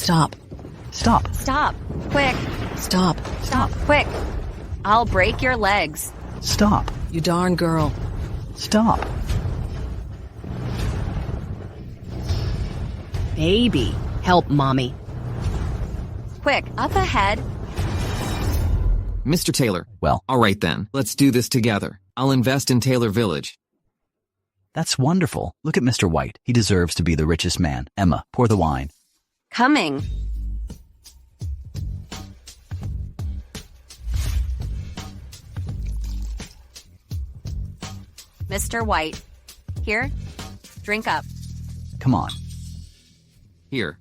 Stop. Stop. Stop. Quick. Stop. Stop. Quick. I'll break your legs. Stop. You darn girl. Stop. Baby, help mommy. Quick, up ahead. Mr. Taylor. Well, All right then, let's do this together. I'll invest in Taylor Village. that's wonderful. Look at Mr. White. He deserves to be the richest man. Emma, pour the wine. Coming. Mr. White. Here. Drink up. Come on. Here.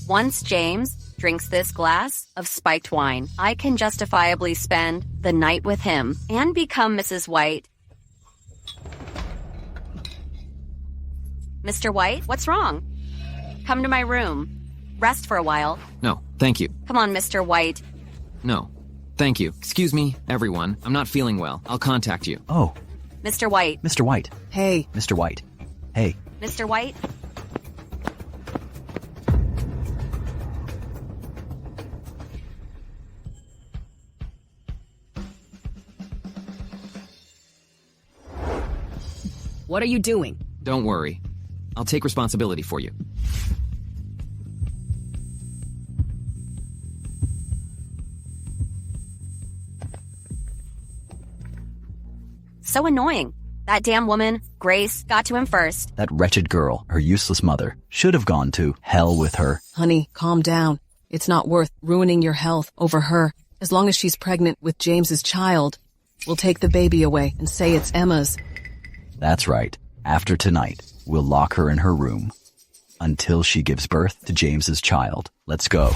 Once James drinks this glass of spiked wine, I can justifiably spend the night with him and become Mrs. White. Mr. White, what's wrong? Come to my room. Rest for a while. No, thank you. Come on, Mr. White. No, thank you. Excuse me, everyone. I'm not feeling well. I'll contact you. Oh, Mr. White. Mr. White. Hey, Mr. White. Hey, Mr. White. what are you doing? Don't worry. I'll take responsibility for you. So annoying. That damn woman, Grace, got to him first. that wretched girl, her useless mother, should have gone to hell with her. Honey, calm down. It's not worth ruining your health over her. As long as she's pregnant with James's child, we'll take the baby away and say it's Emma's. That's right. After tonight, we'll lock her in her room until she gives birth to James's child. Let's go.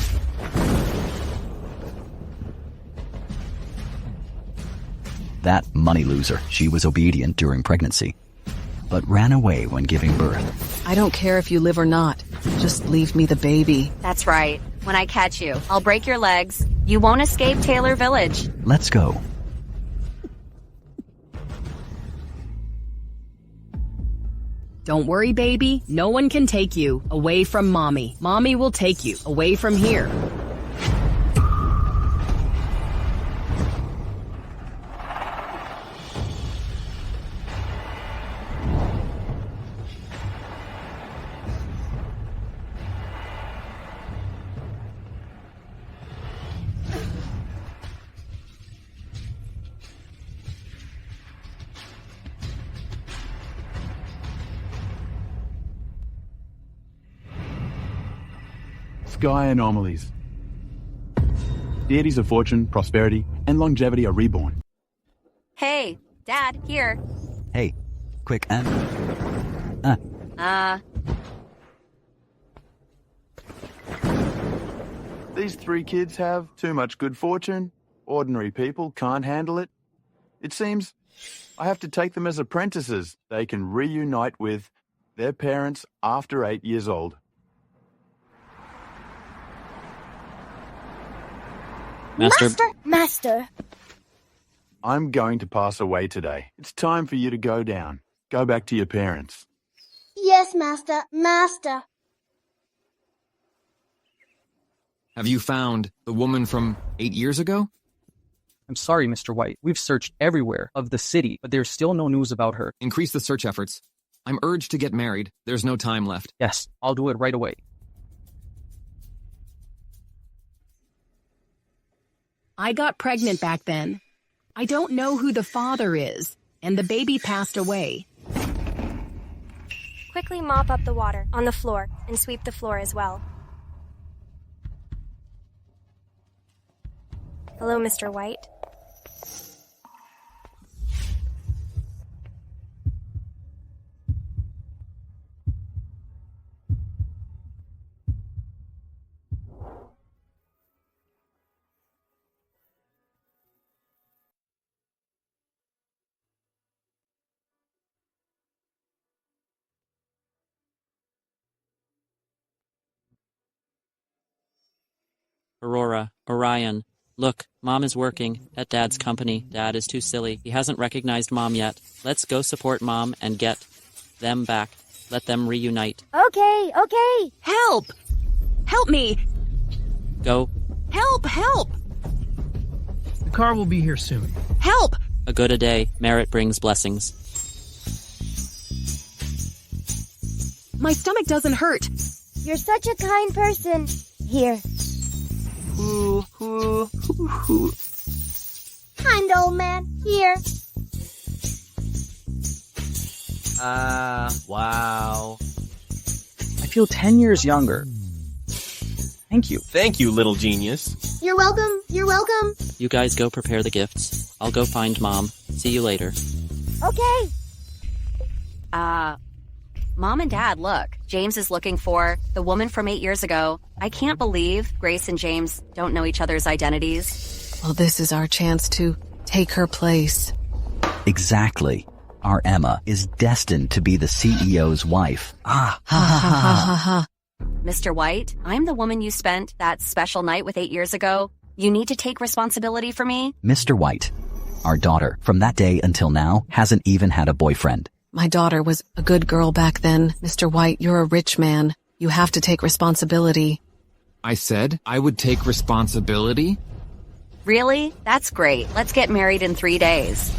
That money loser, she was obedient during pregnancy, but ran away when giving birth. I don't care if you live or not. Just leave me the baby. That's right. When I catch you, I'll break your legs. You won't escape Taylor Village. Let's go. Don't worry, baby. No one can take you away from mommy. Mommy will take you away from here. Sky anomalies. Deities of fortune, prosperity, and longevity are reborn. Hey, Dad, here. Hey, quick, These three kids have too much good fortune. Ordinary people can't handle it. It seems I have to take them as apprentices. They can reunite with their parents after 8 years old. Master. I'm going to pass away today. It's time for you to go down. Go back to your parents. Yes, Master. Have you found the woman from 8 years ago? I'm sorry, Mr. White. We've searched everywhere of the city, but there's still no news about her. Increase the search efforts. I'm urged to get married. There's no time left. Yes, I'll do it right away. I got pregnant back then. I don't know who the father is, and the baby passed away. Quickly mop up the water on the floor and sweep the floor as well. Hello, Mr. White. Aurora, Orion. Look, Mom is working at Dad's company. Dad is too silly. He hasn't recognized Mom yet. Let's go support Mom and get them back. Let them reunite. Okay. Help! Help me! Go. Help! Help! The car will be here soon. Help! A good a day. Merit brings blessings. My stomach doesn't hurt. You're such a kind person. Here. Kind old man. Here. Wow. I feel 10 years younger. Thank you. Thank you, little genius. You're welcome. You're welcome. You guys go prepare the gifts. I'll go find Mom. See you later. Okay. Mom and Dad, look. James is looking for the woman from 8 years ago. I can't believe Grace and James don't know each other's identities. Well, this is our chance to take her place. Exactly. Our Emma is destined to be the CEO's wife. Ha ha ha ha ha. Mr. White, I'm the woman you spent that special night with 8 years ago. You need to take responsibility for me. Mr. White, our daughter, from that day until now, hasn't even had a boyfriend. My daughter was a good girl back then. Mr. White, you're a rich man. You have to take responsibility. I said I would take responsibility? Really? That's great. Let's get married in 3 days.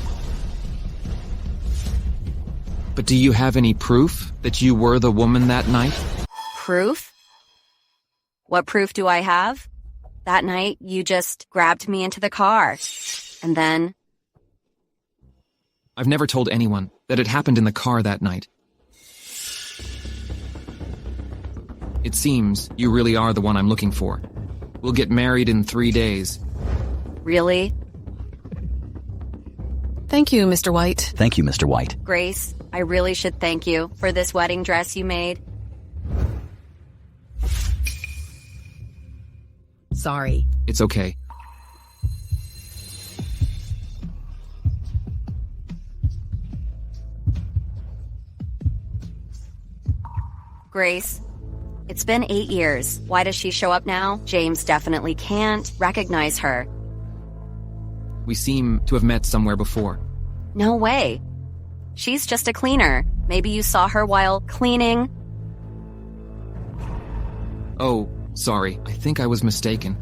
But do you have any proof that you were the woman that night? Proof? What proof do I have? That night, you just grabbed me into the car. And then... I've never told anyone that it happened in the car that night. It seems you really are the one I'm looking for. We'll get married in 3 days. Really? Thank you, Mr. White. Thank you, Mr. White. Grace, I really should thank you for this wedding dress you made. Sorry. It's okay. Grace, it's been 8 years. Why does she show up now? James definitely can't recognize her. We seem to have met somewhere before. No way. She's just a cleaner. Maybe you saw her while cleaning. Oh, sorry. I think I was mistaken.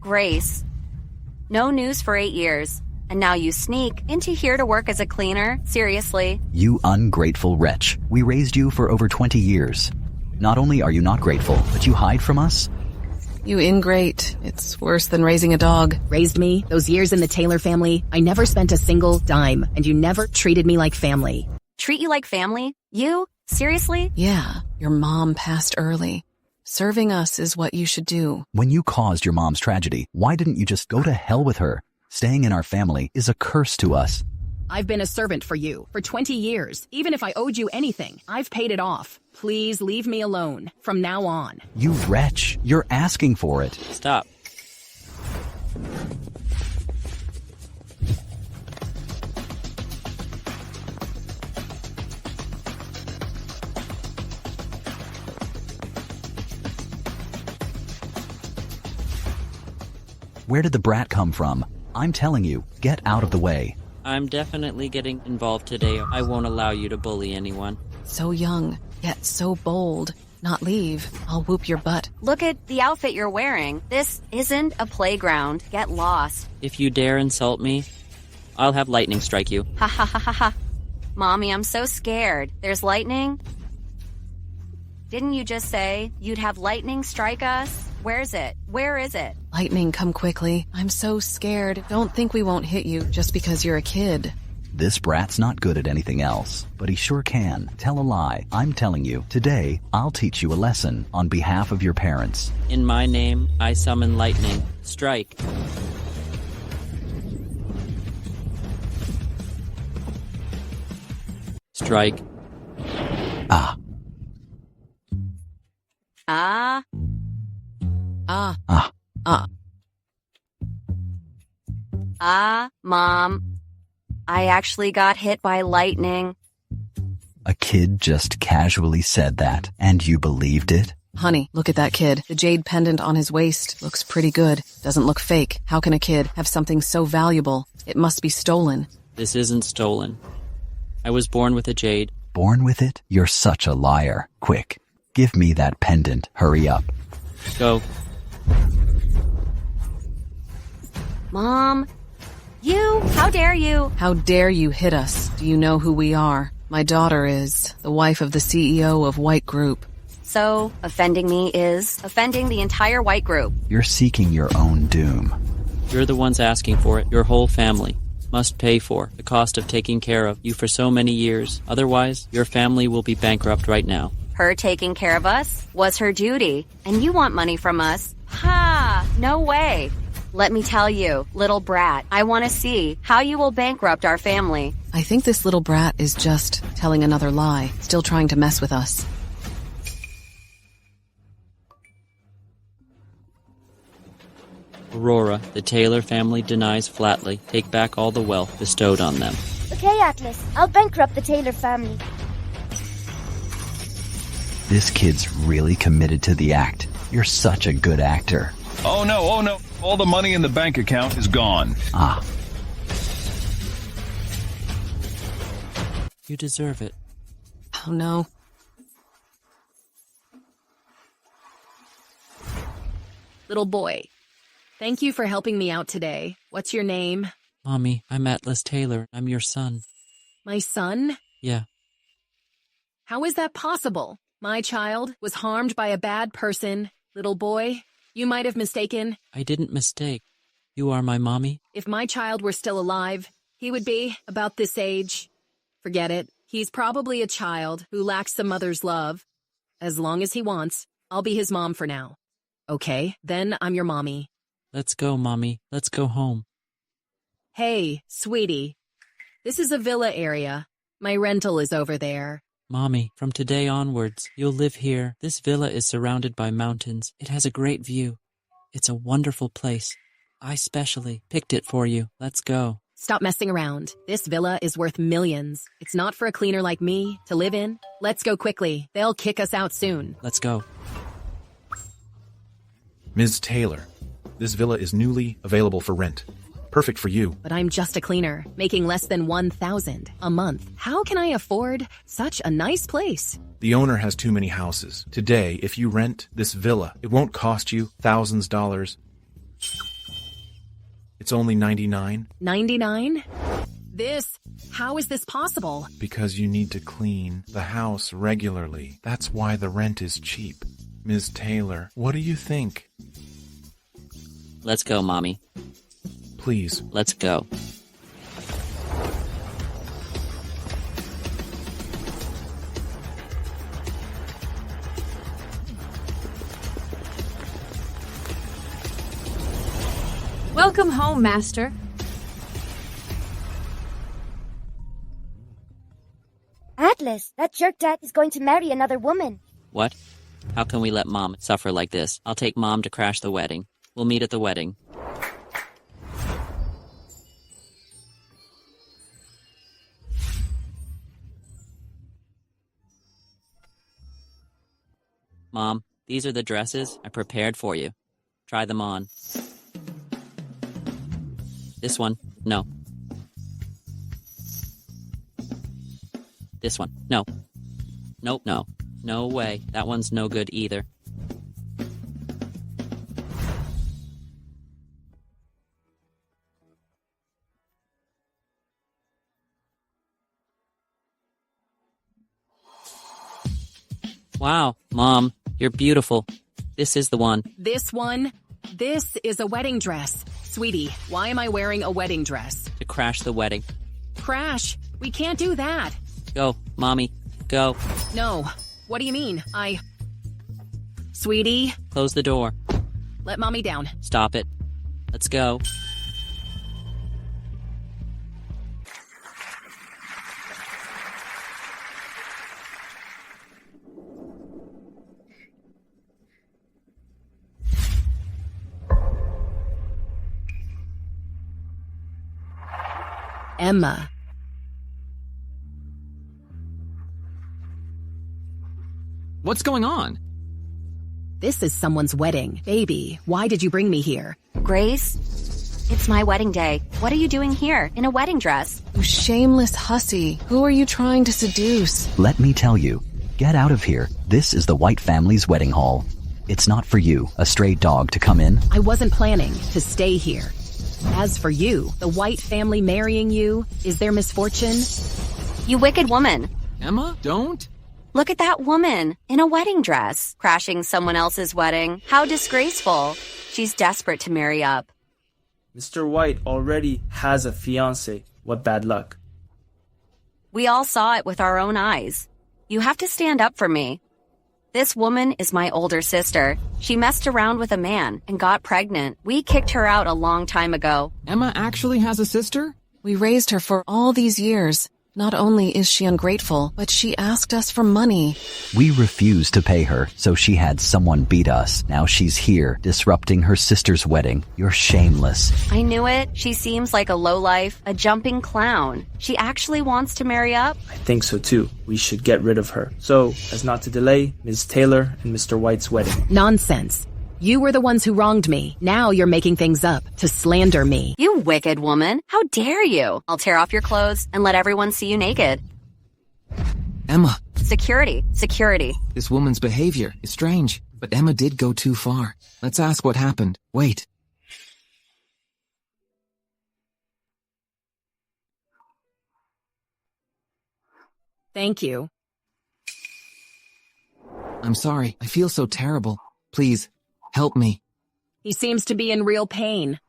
Grace, no news for 8 years. And now you sneak into here to work as a cleaner? Seriously? You ungrateful wretch. We raised you for over 20 years. Not only are you not grateful, but you hide from us? You ingrate. It's worse than raising a dog. Raised me, those years in the Taylor family, I never spent a single dime, and you never treated me like family. Treat you like family? You? Seriously? Yeah, your mom passed early. Serving us is what you should do. When you caused your mom's tragedy, why didn't you just go to hell with her? Staying in our family is a curse to us. I've been a servant for you for 20 years. Even if I owed you anything, I've paid it off. Please leave me alone from now on. You wretch, you're asking for it. Stop. Where did the brat come from? I'm telling you, get out of the way. I'm definitely getting involved today. I won't allow you to bully anyone. So young, yet so bold. Not leave. I'll whoop your butt. Look at the outfit you're wearing. This isn't a playground. Get lost. If you dare insult me, I'll have lightning strike you. Ha ha ha ha ha. Mommy, I'm so scared. There's lightning? Didn't you just say you'd have lightning strike us? Where's it? Where is it? Lightning, come quickly. I'm so scared. Don't think we won't hit you just because you're a kid. This brat's not good at anything else, but he sure can. Tell a lie. I'm telling you, today, I'll teach you a lesson on behalf of your parents. In my name, I summon lightning. Strike. Strike. Ah. Ah. Ah. Ah. Ah. Ah, Mom. I actually got hit by lightning. A kid just casually said that, and you believed it? Honey, look at that kid. The jade pendant on his waist looks pretty good. Doesn't look fake. How can a kid have something so valuable? It must be stolen. This isn't stolen. I was born with a jade. Born with it? You're such a liar. Quick, give me that pendant. Hurry up. Go. Mom, how dare you? How dare you hit us? Do you know who we are? My daughter is the wife of the CEO of White Group. So, offending me is offending the entire White Group. You're seeking your own doom. You're the ones asking for it. Your whole family must pay for the cost of taking care of you for so many years. Otherwise, your family will be bankrupt right now. Her taking care of us was her duty, and you want money from us? Ha! No way. Let me tell you, little brat, I want to see how you will bankrupt our family. I think this little brat is just telling another lie, still trying to mess with us. Aurora, the Taylor family denies flatly. Take back all the wealth bestowed on them. Okay, Atlas. I'll bankrupt the Taylor family. This kid's really committed to the act. You're such a good actor. Oh no. All the money in the bank account is gone. Ah. You deserve it. Oh no. Little boy, thank you for helping me out today. What's your name? Mommy, I'm Atlas Taylor. I'm your son. My son? Yeah. How is that possible? My child was harmed by a bad person. Little boy, you might have mistaken. I didn't mistake. You are my mommy? If my child were still alive, he would be about this age. Forget it. He's probably a child who lacks the mother's love. As long as he wants, I'll be his mom for now. Okay, then I'm your mommy. Let's go, Mommy. Let's go home. Hey, sweetie. This is a villa area. My rental is over there. Mommy, from today onwards, you'll live here. This villa is surrounded by mountains. It has a great view. It's a wonderful place. I specially picked it for you. Let's go. Stop messing around. This villa is worth millions. It's not for a cleaner like me to live in. Let's go quickly. They'll kick us out soon. Let's go. Ms. Taylor, this villa is newly available for rent. Perfect for you. But I'm just a cleaner, making less than $1,000 a month. How can I afford such a nice place? The owner has too many houses. Today, if you rent this villa, it won't cost you thousands of dollars. It's only $99. $99? How is this possible? Because you need to clean the house regularly. That's why the rent is cheap. Ms. Taylor, what do you think? Let's go, Mommy. Please. Let's go. Welcome home, Master. Atlas, that jerk dad is going to marry another woman. What? How can we let Mom suffer like this? I'll take Mom to crash the wedding. We'll meet at the wedding. Mom, these are the dresses I prepared for you. Try them on. This one, no. This one, no. Nope, no. No way. That one's no good either. Wow, Mom, you're beautiful. This is the one. This one? This is a wedding dress. Sweetie, why am I wearing a wedding dress? To crash the wedding. Crash? We can't do that. Go, Mommy, go. No. What do you mean? Sweetie? Close the door. Let Mommy down. Stop it. Let's go. Emma. What's going on? This is someone's wedding. Baby, why did you bring me here? Grace, It's my wedding day. What are you doing here, in a wedding dress? You shameless hussy. Who are you trying to seduce? Let me tell you. Get out of here. This is the White family's wedding hall. It's not for you, a stray dog, to come in. I wasn't planning to stay here. As for you, the White family marrying you is their misfortune. You wicked woman. Emma, don't. Look at that woman, in a wedding dress, crashing someone else's wedding. How disgraceful. She's desperate to marry up. Mr. White already has a fiancé. What bad luck. We all saw it with our own eyes. You have to stand up for me. This woman is my older sister. She messed around with a man and got pregnant. We kicked her out a long time ago. Emma actually has a sister? We raised her for all these years. Not only is she ungrateful, but she asked us for money. We refused to pay her, so she had someone beat us. Now she's here, disrupting her sister's wedding. You're shameless. I knew it. She seems like a lowlife, a jumping clown. She actually wants to marry up? I think so too. We should get rid of her. So, as not to delay, Ms. Taylor and Mr. White's wedding. Nonsense. You were the ones who wronged me. Now you're making things up to slander me. You wicked woman. How dare you? I'll tear off your clothes and let everyone see you naked. Emma. Security. Security. This woman's behavior is strange, but Emma did go too far. Let's ask what happened. Wait. Thank you. I'm sorry. I feel so terrible. Please, help me. He seems to be in real pain.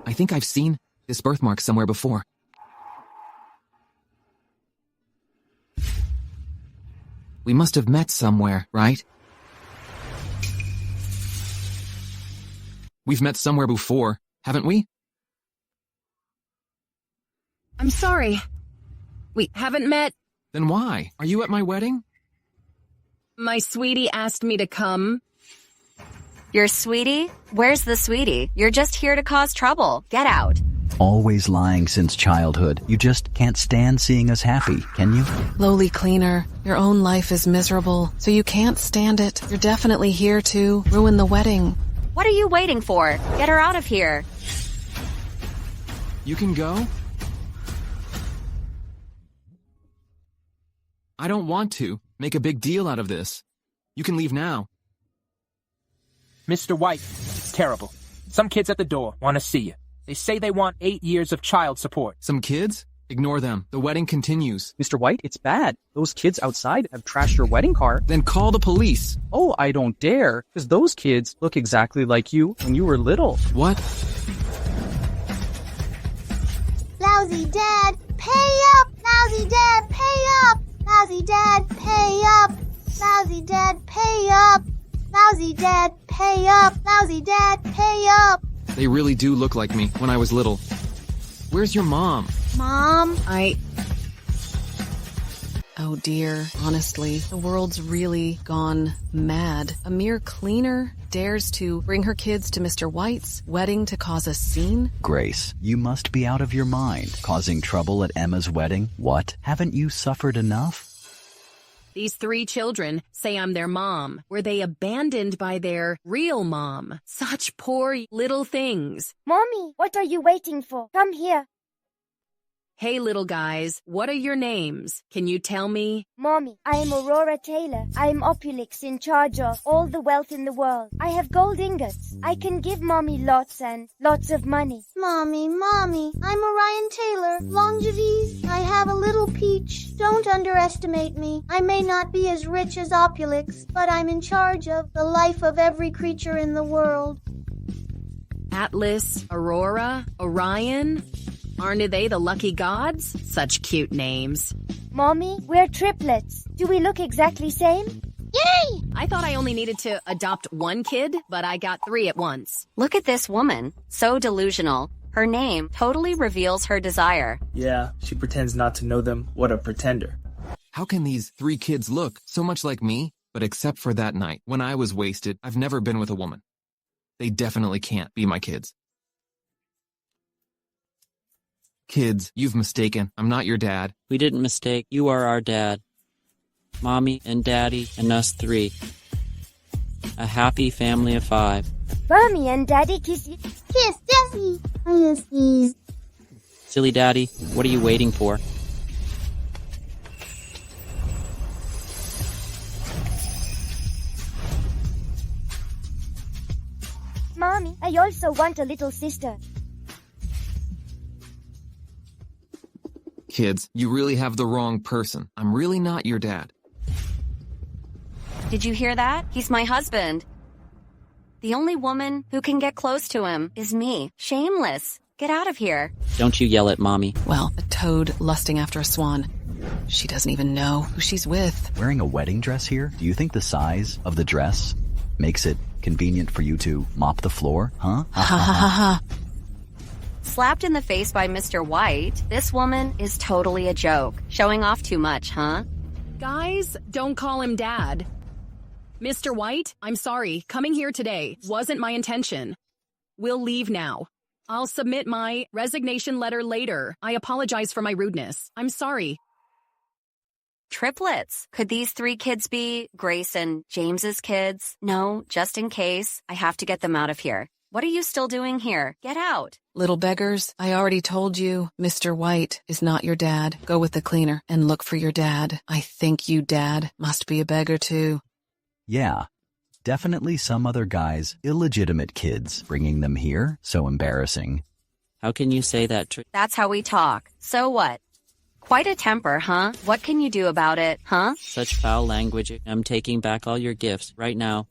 I think I've seen this birthmark somewhere before. We must have met somewhere, right? We've met somewhere before, haven't we? I'm sorry. We haven't met. Then why? Are you at my wedding? My sweetie asked me to come. Your sweetie? Where's the sweetie? You're just here to cause trouble. Get out. Always lying since childhood. You just can't stand seeing us happy, can you? Lowly cleaner, your own life is miserable, so you can't stand it. You're definitely here to ruin the wedding. What are you waiting for? Get her out of here. You can go? I don't want to make a big deal out of this. You can leave now. Mr. White, it's terrible. Some kids at the door want to see you. They say they want 8 years of child support. Some kids? Ignore them. The wedding continues. Mr. White, it's bad. Those kids outside have trashed your wedding car. Then call the police. Oh, I don't dare, because those kids look exactly like you when you were little. What? Lousy dad, pay up! Lousy dad, pay up! Lousy dad, pay up! Lousy dad, pay up! Lousy dad, pay up! Lousy dad, pay up! They really do look like me when I was little. Where's your mom? Mom? Oh dear, honestly, the world's really gone mad. A mere cleaner dares to bring her kids to Mr. White's wedding to cause a scene? Grace, you must be out of your mind, causing trouble at Emma's wedding. What? Haven't you suffered enough? These 3 children say I'm their mom. Were they abandoned by their real mom? Such poor little things. Mommy, what are you waiting for? Come here. Hey, little guys, what are your names? Can you tell me? Mommy, I am Aurora Taylor. I am Opulix, in charge of all the wealth in the world. I have gold ingots. I can give Mommy lots and lots of money. Mommy, I'm Orion Taylor, Longevies. I have a little peach. Don't underestimate me. I may not be as rich as Opulix, but I'm in charge of the life of every creature in the world. Atlas, Aurora, Orion? Aren't they the lucky gods? Such cute names. Mommy, we're triplets. Do we look exactly same? Yay! I thought I only needed to adopt 1 kid, but I got 3 at once. Look at this woman. So delusional. Her name totally reveals her desire. Yeah, she pretends not to know them. What a pretender. How can these 3 kids look so much like me? But except for that night, when I was wasted, I've never been with a woman. They definitely can't be my kids. Kids, you've mistaken. I'm not your dad. We didn't mistake. You are our dad. Mommy and Daddy and us 3. A happy family of 5. Mommy and Daddy kiss you. Kiss Jessie. I sneeze. Silly Daddy, what are you waiting for? Mommy, I also want a little sister. Kids, you really have the wrong person. I'm really not your dad. Did you hear that? He's my husband. The only woman who can get close to him is me. Shameless. Get out of here. Don't you yell at Mommy. Well, a toad lusting after a swan. She doesn't even know who she's with. Wearing a wedding dress here? Do you think the size of the dress makes it convenient for you to mop the floor? Huh? Ha ha ha ha. Slapped in the face by Mr. White, this woman is totally a joke. Showing off too much, huh? Guys, don't call him Dad. Mr. White, I'm sorry. Coming here today wasn't my intention. We'll leave now. I'll submit my resignation letter later. I apologize for my rudeness. I'm sorry. Triplets. Could these 3 kids be Grace and James's kids? No, just in case. I have to get them out of here. What are you still doing here? Get out. Little beggars, I already told you, Mr. White is not your dad. Go with the cleaner and look for your dad. I think you, Dad, must be a beggar too. Yeah, definitely some other guy's illegitimate kids bringing them here. So embarrassing. How can you say that? That's how we talk. So what? Quite a temper, huh? What can you do about it, huh? Such foul language. I'm taking back all your gifts right now.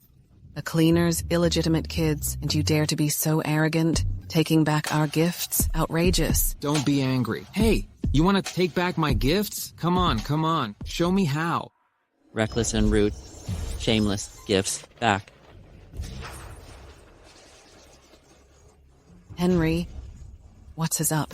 A cleaner's illegitimate kids, and you dare to be so arrogant? Taking back our gifts? Outrageous. Don't be angry. Hey, you want to take back my gifts? Come on, come on. Show me how. Reckless and rude. Shameless. Gifts. Back. Henry, what's his up?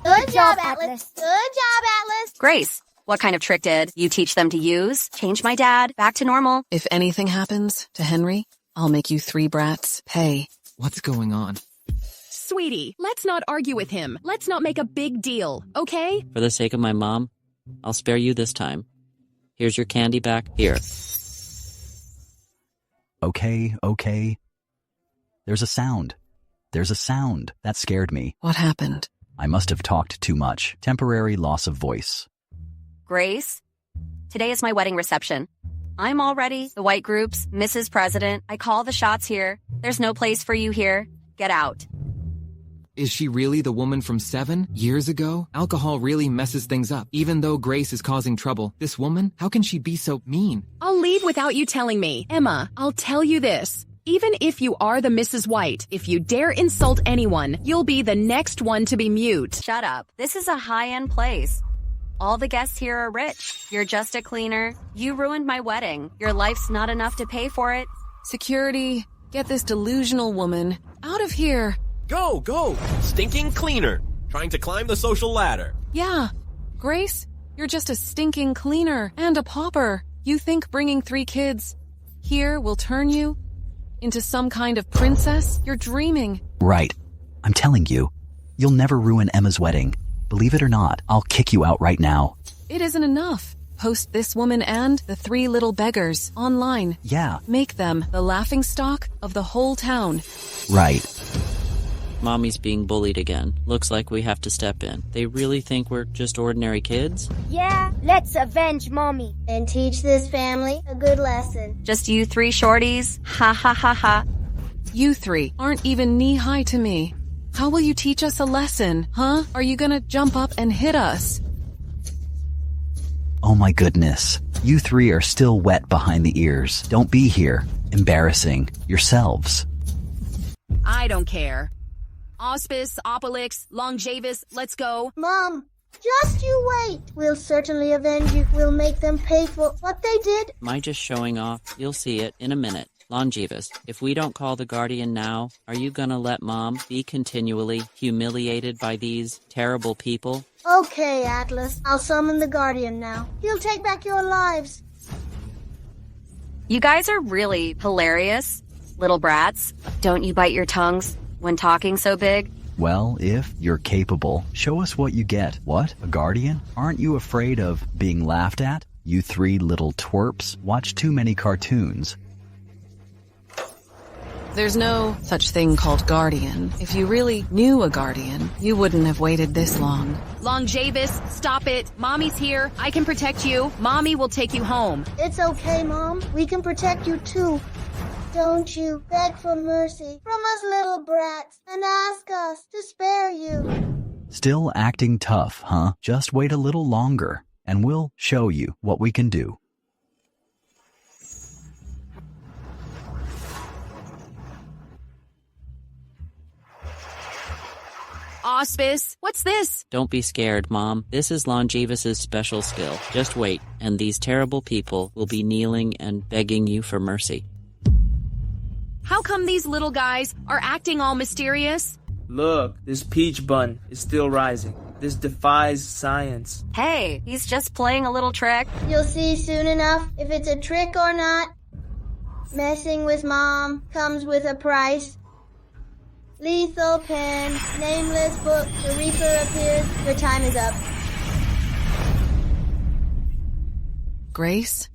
Good job, Atlas. Good job, Atlas. Grace, what kind of trick did you teach them to use? Change my dad back to normal? If anything happens to Henry, I'll make you 3 brats pay. What's going on? Sweetie, let's not argue with him. Let's not make a big deal, okay? For the sake of my mom, I'll spare you this time. Here's your candy back. Here. Okay. There's a sound. That scared me. What happened? I must have talked too much. Temporary loss of voice. Grace, today is my wedding reception. I'm all ready. The white groups, Mrs. President. I call the shots here. There's no place for you here. Get out. Is she really the woman from 7 years ago? Alcohol really messes things up. Even though Grace is causing trouble, this woman, how can she be so mean? I'll leave without you telling me. Emma, I'll tell you this. Even if you are the Mrs. White, if you dare insult anyone, you'll be the next one to be mute. Shut up. This is a high-end place. All the guests here are rich. You're just a cleaner. You ruined my wedding. Your life's not enough to pay for it. Security, get this delusional woman out of here. Go! Stinking cleaner! Trying to climb the social ladder. Yeah. Grace, you're just a stinking cleaner and a pauper. You think bringing 3 kids here will turn you into some kind of princess? You're dreaming. Right. I'm telling you, you'll never ruin Emma's wedding. Believe it or not, I'll kick you out right now. It isn't enough. Post this woman and the 3 little beggars online. Yeah. Make them the laughingstock of the whole town. Right. Mommy's being bullied again. Looks like we have to step in. They really think we're just ordinary kids? Yeah, let's avenge Mommy. And teach this family a good lesson. Just you 3 shorties? Ha ha ha ha. You 3 aren't even knee-high to me. How will you teach us a lesson, huh? Are you gonna jump up and hit us? Oh my goodness. You 3 are still wet behind the ears. Don't be here, embarrassing yourselves. I don't care. Auspice, Opelix, Longevus, let's go. Mom, just you wait. We'll certainly avenge you. We'll make them pay for what they did. Am I just showing off? You'll see it in a minute. Longevus, if we don't call the Guardian now, are you gonna let Mom be continually humiliated by these terrible people? Okay, Atlas. I'll summon the Guardian now. He'll take back your lives. You guys are really hilarious. Little brats. Don't you bite your tongues when talking so big? Well, if you're capable, show us what you get. What? A guardian? Aren't you afraid of being laughed at? You three little twerps watch too many cartoons. There's no such thing called guardian. If you really knew a guardian, you wouldn't have waited this long. Longevous, stop it. Mommy's here. I can protect you. Mommy will take you home. It's okay, Mom. We can protect you too. Don't you beg for mercy from us little brats and ask us to spare you. Still acting tough, huh? Just wait a little longer, and we'll show you what we can do. Auspice, what's this? Don't be scared, Mom. This is Longevis's special skill. Just wait, and these terrible people will be kneeling and begging you for mercy. How come these little guys are acting all mysterious? Look, this peach bun is still rising. This defies science. Hey, he's just playing a little trick. You'll see soon enough if it's a trick or not. Messing with Mom comes with a price. Lethal pen, nameless book, the Reaper appears, your time is up. Grace,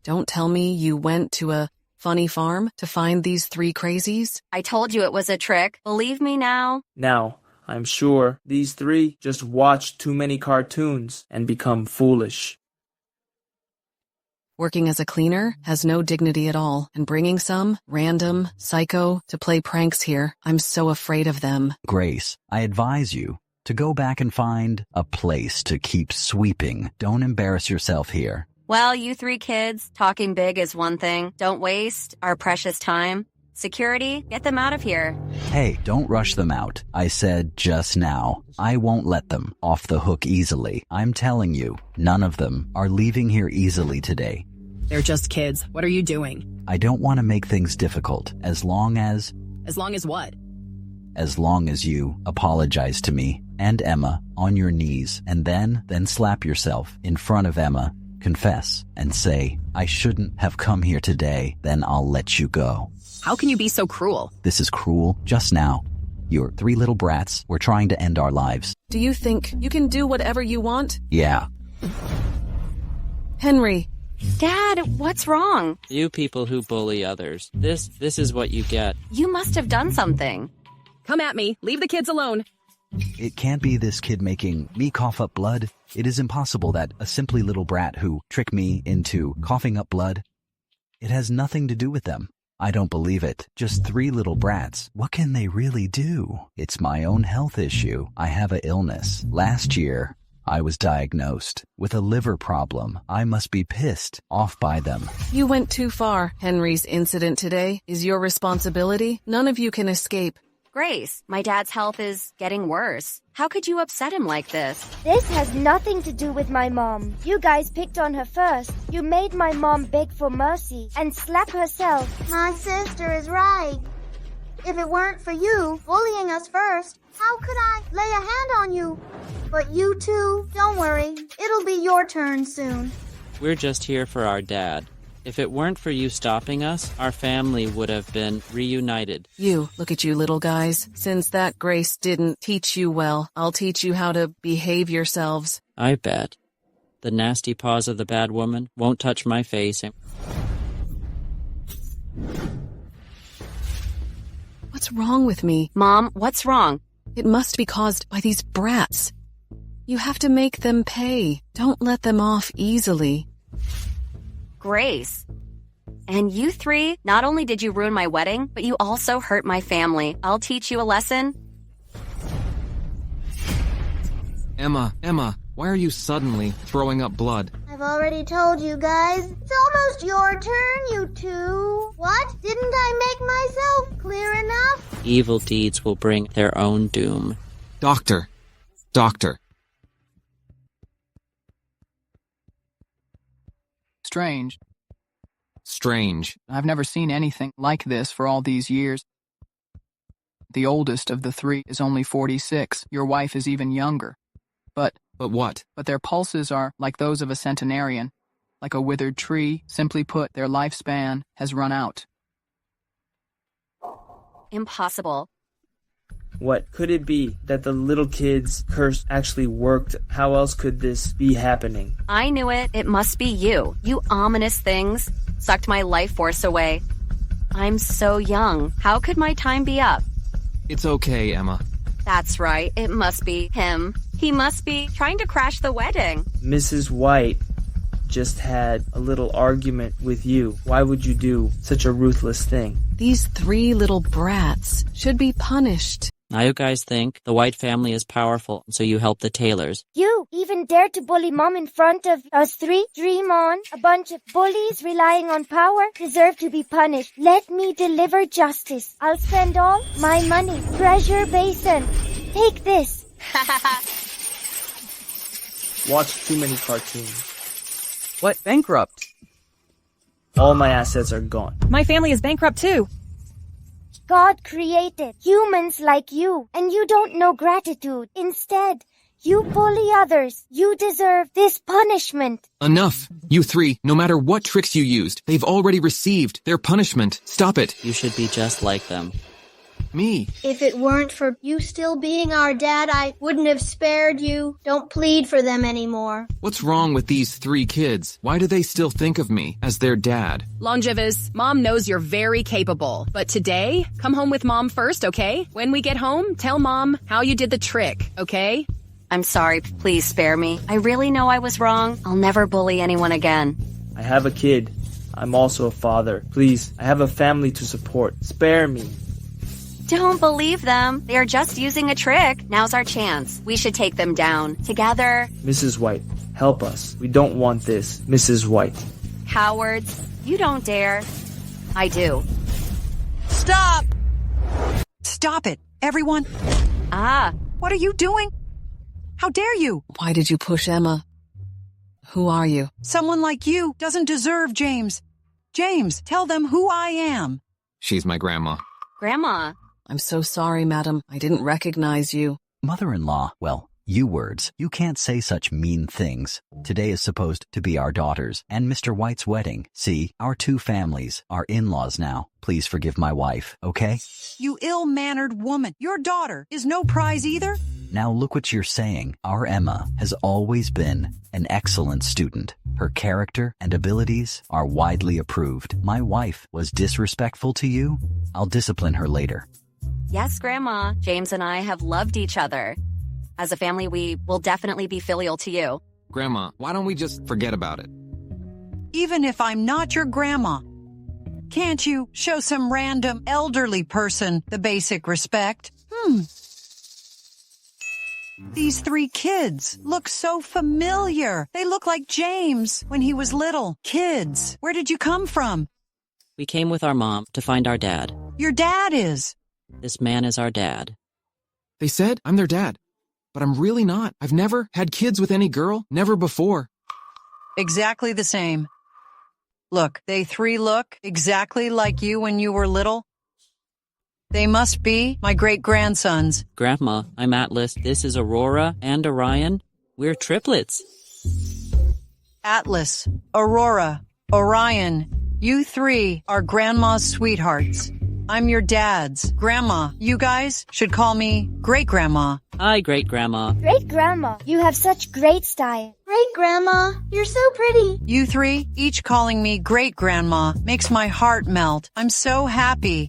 don't tell me you went to a funny farm to find these three crazies? I told you it was a trick. Believe me now? Now, I'm sure these three just watch too many cartoons and become foolish. Working as a cleaner has no dignity at all, and bringing some random psycho to play pranks here, I'm so afraid of them. Grace, I advise you to go back and find a place to keep sweeping. Don't embarrass yourself here. Well, you three kids, talking big is one thing. Don't waste our precious time. Security, get them out of here. Hey, don't rush them out. I said just now, I won't let them off the hook easily. I'm telling you, none of them are leaving here easily today. They're just kids. What are you doing? I don't want to make things difficult, as long as... As long as what? As long as you apologize to me and Emma on your knees, and then slap yourself in front of Emma, confess, and say, I shouldn't have come here today, then I'll let you go. How can you be so cruel? This is cruel just now. Your three little brats were trying to end our lives. Do you think you can do whatever you want? Yeah. Henry. Dad, what's wrong? You people who bully others. This is what you get. You must have done something. Come at me. Leave the kids alone. It can't be this kid making me cough up blood. It is impossible that a simply little brat who tricked me into coughing up blood. It has nothing to do with them. I don't believe it. Just three little brats. What can they really do? It's my own health issue. I have an illness. Last year, I was diagnosed with a liver problem. I must be pissed off by them. You went too far. Henry's incident today is your responsibility. None of you can escape. Grace, my dad's health is getting worse. How could you upset him like this? This has nothing to do with my mom. You guys picked on her first. You made my mom beg for mercy and slap herself. My sister is right. If it weren't for you bullying us first, how could I lay a hand on you? But you two, don't worry. It'll be your turn soon. We're just here for our dad. If it weren't for you stopping us, our family would have been reunited. Look at you little guys. Since that Grace didn't teach you well, I'll teach you how to behave yourselves. I bet. The nasty paws of the bad woman won't touch my face. What's wrong with me? Mom, what's wrong? It must be caused by these brats. You have to make them pay. Don't let them off easily. Grace. And you three, not only did you ruin my wedding, but you also hurt my family. I'll teach you a lesson. Emma, why are you suddenly throwing up blood? I've already told you guys. It's almost your turn, you two. What? Didn't I make myself clear enough? Evil deeds will bring their own doom. Doctor. Strange. I've never seen anything like this for all these years. The oldest of the three is only 46. Your wife is even younger. But what? But their pulses are like those of a centenarian. Like a withered tree. Simply put, their lifespan has run out. Impossible. What could it be that the little kid's curse actually worked? How else could this be happening? I knew it. It must be you. You ominous things. Sucked my life force away. I'm so young. How could my time be up? It's okay, Emma. That's right. It must be him. He must be trying to crash the wedding. Mrs. White just had a little argument with you. Why would you do such a ruthless thing? These 3 little brats should be punished. Now you guys think the White family is powerful, so you help the Taylors. You even dare to bully Mom in front of us 3? Dream on. A bunch of bullies relying on power deserve to be punished. Let me deliver justice. I'll spend all my money. Treasure basin. Take this. Watch too many cartoons. What? Bankrupt? All my assets are gone. My family is bankrupt too. God created humans like you, and you don't know gratitude. Instead, you bully others. You deserve this punishment. Enough. You 3, no matter what tricks you used, they've already received their punishment. Stop it. You should be just like them. Me. If it weren't for you still being our dad, I wouldn't have spared you. Don't plead for them anymore. What's wrong with these 3 kids? Why do they still think of me as their dad? Longevous, Mom knows you're very capable. But today, come home with Mom first, okay? When we get home, tell Mom how you did the trick, okay? I'm sorry. Please spare me. I really know I was wrong. I'll never bully anyone again. I have a kid. I'm also a father. Please, I have a family to support. Spare me. Don't believe them. They are just using a trick. Now's our chance. We should take them down. Together. Mrs. White, help us. We don't want this. Mrs. White. Cowards. You don't dare. I do. Stop! Stop it, everyone. Ah. What are you doing? How dare you? Why did you push Emma? Who are you? Someone like you doesn't deserve James. James, tell them who I am. She's my grandma. Grandma. I'm so sorry, madam. I didn't recognize you. Mother-in-law, well, you words. You can't say such mean things. Today is supposed to be our daughter's and Mr. White's wedding. See, our 2 families are in-laws now. Please forgive my wife, okay? You ill-mannered woman. Your daughter is no prize either. Now look what you're saying. Our Emma has always been an excellent student. Her character and abilities are widely approved. My wife was disrespectful to you. I'll discipline her later. Yes, Grandma. James and I have loved each other. As a family, we will definitely be filial to you. Grandma, why don't we just forget about it? Even if I'm not your grandma, can't you show some random elderly person the basic respect? These 3 kids look so familiar. They look like James when he was little. Kids, where did you come from? We came with our mom to find our dad. Your dad is. This man is our dad. They said I'm their dad, but I'm really not. I've never had kids with any girl, never before. Exactly the same. Look, they 3 look exactly like you when you were little. They must be my great-grandsons. Grandma, I'm Atlas. This is Aurora and Orion. We're triplets. Atlas, Aurora, Orion, you 3 are Grandma's sweethearts. I'm your dad's. Grandma, you guys should call me Great-Grandma. Hi, Great-Grandma. Great-Grandma, you have such great style. Great-Grandma, you're so pretty. You 3, each calling me Great-Grandma, makes my heart melt. I'm so happy.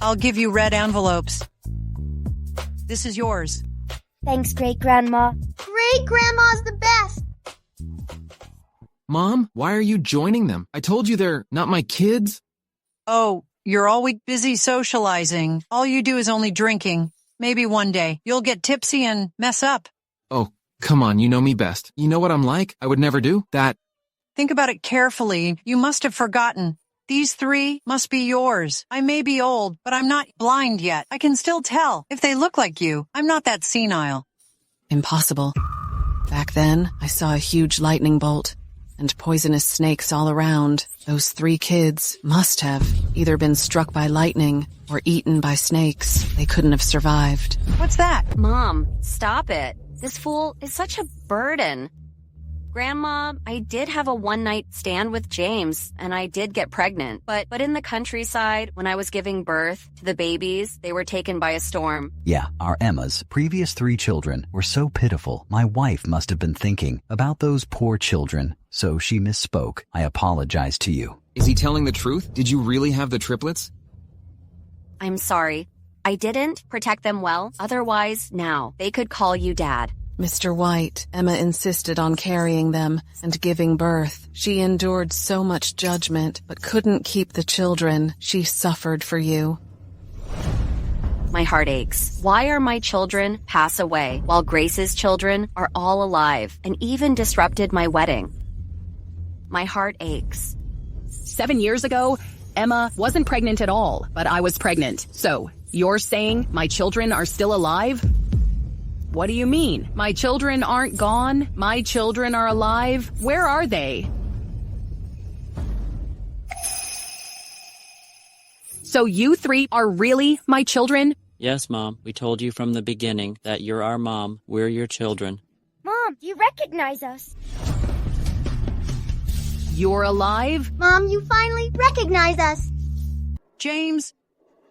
I'll give you red envelopes. This is yours. Thanks, Great-Grandma. Great-Grandma's the best. Mom, why are you joining them? I told you they're not my kids. Oh, you're always busy socializing. All you do is only drinking. Maybe one day you'll get tipsy and mess up. Oh, come on, you know me best. You know what I'm like? I would never do that. Think about it carefully. You must have forgotten. These 3 must be yours. I may be old, but I'm not blind yet. I can still tell. If they look like you, I'm not that senile. Impossible. Back then, I saw a huge lightning bolt and poisonous snakes all around. Those 3 kids must have either been struck by lightning or eaten by snakes. They couldn't have survived. What's that? Mom, stop it. This fool is such a burden. Grandma, I did have a one-night stand with James, and I did get pregnant. But in the countryside, when I was giving birth to the babies, they were taken by a storm. Yeah, our Emma's previous 3 children were so pitiful, my wife must have been thinking about those poor children, so she misspoke. I apologize to you. Is he telling the truth? Did you really have the triplets? I'm sorry. I didn't protect them well. Otherwise, now, they could call you Dad. Mr. White, Emma insisted on carrying them and giving birth. She endured so much judgment, but couldn't keep the children. She suffered for you. My heart aches. Why are my children pass away while Grace's children are all alive and even disrupted my wedding? My heart aches. 7 years ago, Emma wasn't pregnant at all, but I was pregnant. So, you're saying my children are still alive? What do you mean? My children aren't gone? My children are alive? Where are they? So you 3 are really my children? Yes, Mom. We told you from the beginning that you're our mom. We're your children. Mom, do you recognize us? You're alive? Mom, you finally recognize us. James,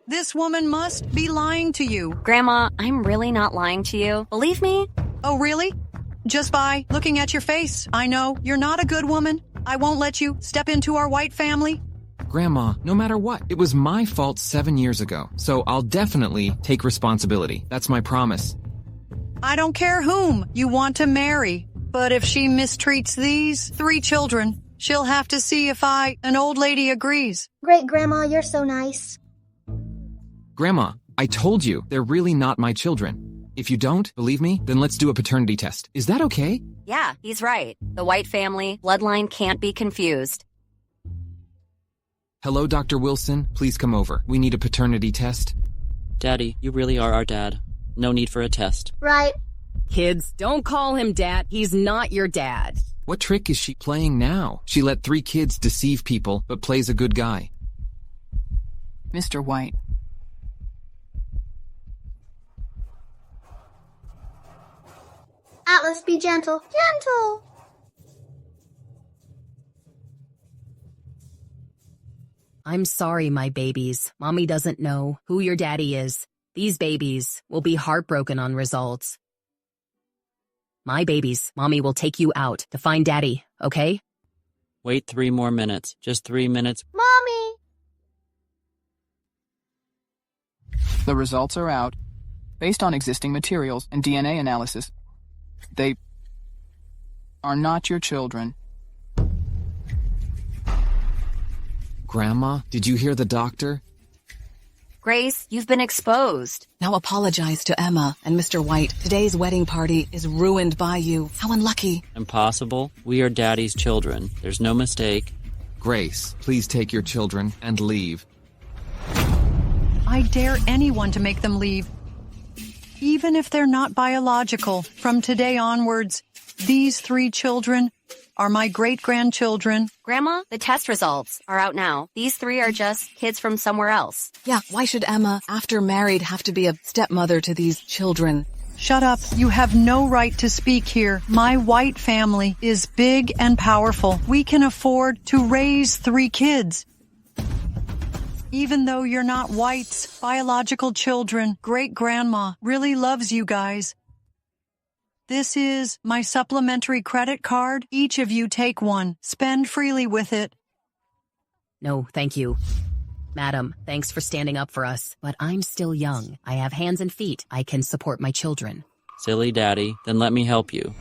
this woman must be lying to you. Grandma, I'm really not lying to you. Believe me? Oh, really? Just by looking at your face, I know you're not a good woman. I won't let you step into our white family. Grandma, no matter what, it was my fault 7 years ago, so I'll definitely take responsibility. That's my promise. I don't care whom you want to marry, but if she mistreats these 3 children, she'll have to see if an old lady, agrees. Great Grandma, you're so nice. Grandma, I told you, they're really not my children. If you don't believe me, then let's do a paternity test. Is that okay? Yeah, he's right. The White family bloodline can't be confused. Hello, Dr. Wilson. Please come over. We need a paternity test. Daddy, you really are our dad. No need for a test. Right. Kids, don't call him Dad. He's not your dad. What trick is she playing now? She let 3 kids deceive people, but plays a good guy. Mr. White. Atlas, be gentle. Gentle! I'm sorry, my babies. Mommy doesn't know who your daddy is. These babies will be heartbroken on results. My babies, Mommy will take you out to find Daddy, okay? Wait 3 more minutes. Just 3 minutes. Mommy! The results are out. Based on existing materials and DNA analysis, they are not your children. Grandma, did you hear the doctor? Grace, you've been exposed. Now apologize to Emma and Mr. White. Today's wedding party is ruined by you. How unlucky. Impossible. We are Daddy's children. There's no mistake. Grace, please take your children and leave. I dare anyone to make them leave. Even if they're not biological, from today onwards, these 3 children are my great-grandchildren. Grandma, the test results are out now. These 3 are just kids from somewhere else. Yeah, why should Emma, after married, have to be a stepmother to these children? Shut up. You have no right to speak here. My white family is big and powerful. We can afford to raise 3 kids. Even though you're not whites, biological children, great-grandma really loves you guys. This is my supplementary credit card. Each of you take one. Spend freely with it. No, thank you. Madam, thanks for standing up for us, but I'm still young. I have hands and feet. I can support my children. Silly Daddy, then let me help you.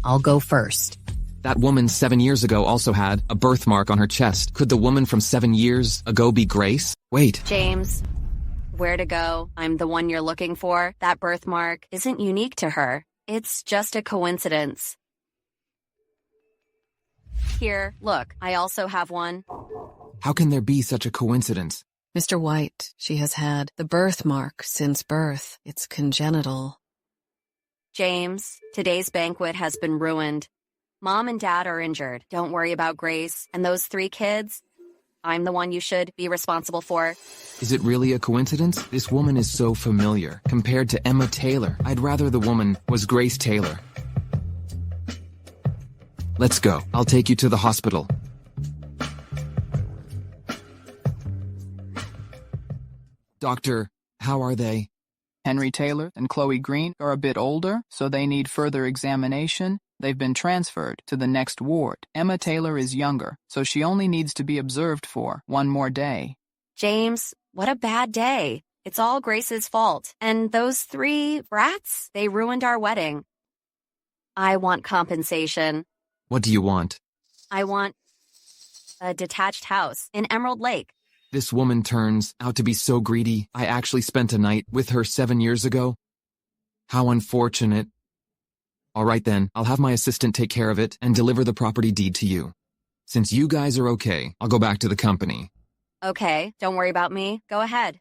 I'll go first. That woman 7 years ago also had a birthmark on her chest. Could the woman from 7 years ago be Grace? Wait. James, where to go? I'm the one you're looking for. That birthmark isn't unique to her. It's just a coincidence. Here, look, I also have one. How can there be such a coincidence? Mr. White, she has had the birthmark since birth. It's congenital. James, today's banquet has been ruined. Mom and Dad are injured. Don't worry about Grace. And those 3 kids, I'm the one you should be responsible for. Is it really a coincidence? This woman is so familiar. Compared to Emma Taylor, I'd rather the woman was Grace Taylor. Let's go. I'll take you to the hospital. Doctor, how are they? Henry Taylor and Chloe Green are a bit older, so they need further examination. They've been transferred to the next ward. Emma Taylor is younger, so she only needs to be observed for 1 more day. James, what a bad day. It's all Grace's fault. And those 3 brats, they ruined our wedding. I want compensation. What do you want? I want a detached house in Emerald Lake. This woman turns out to be so greedy. I actually spent a night with her 7 years ago. How unfortunate. All right then, I'll have my assistant take care of it and deliver the property deed to you. Since you guys are okay, I'll go back to the company. Okay, don't worry about me. Go ahead.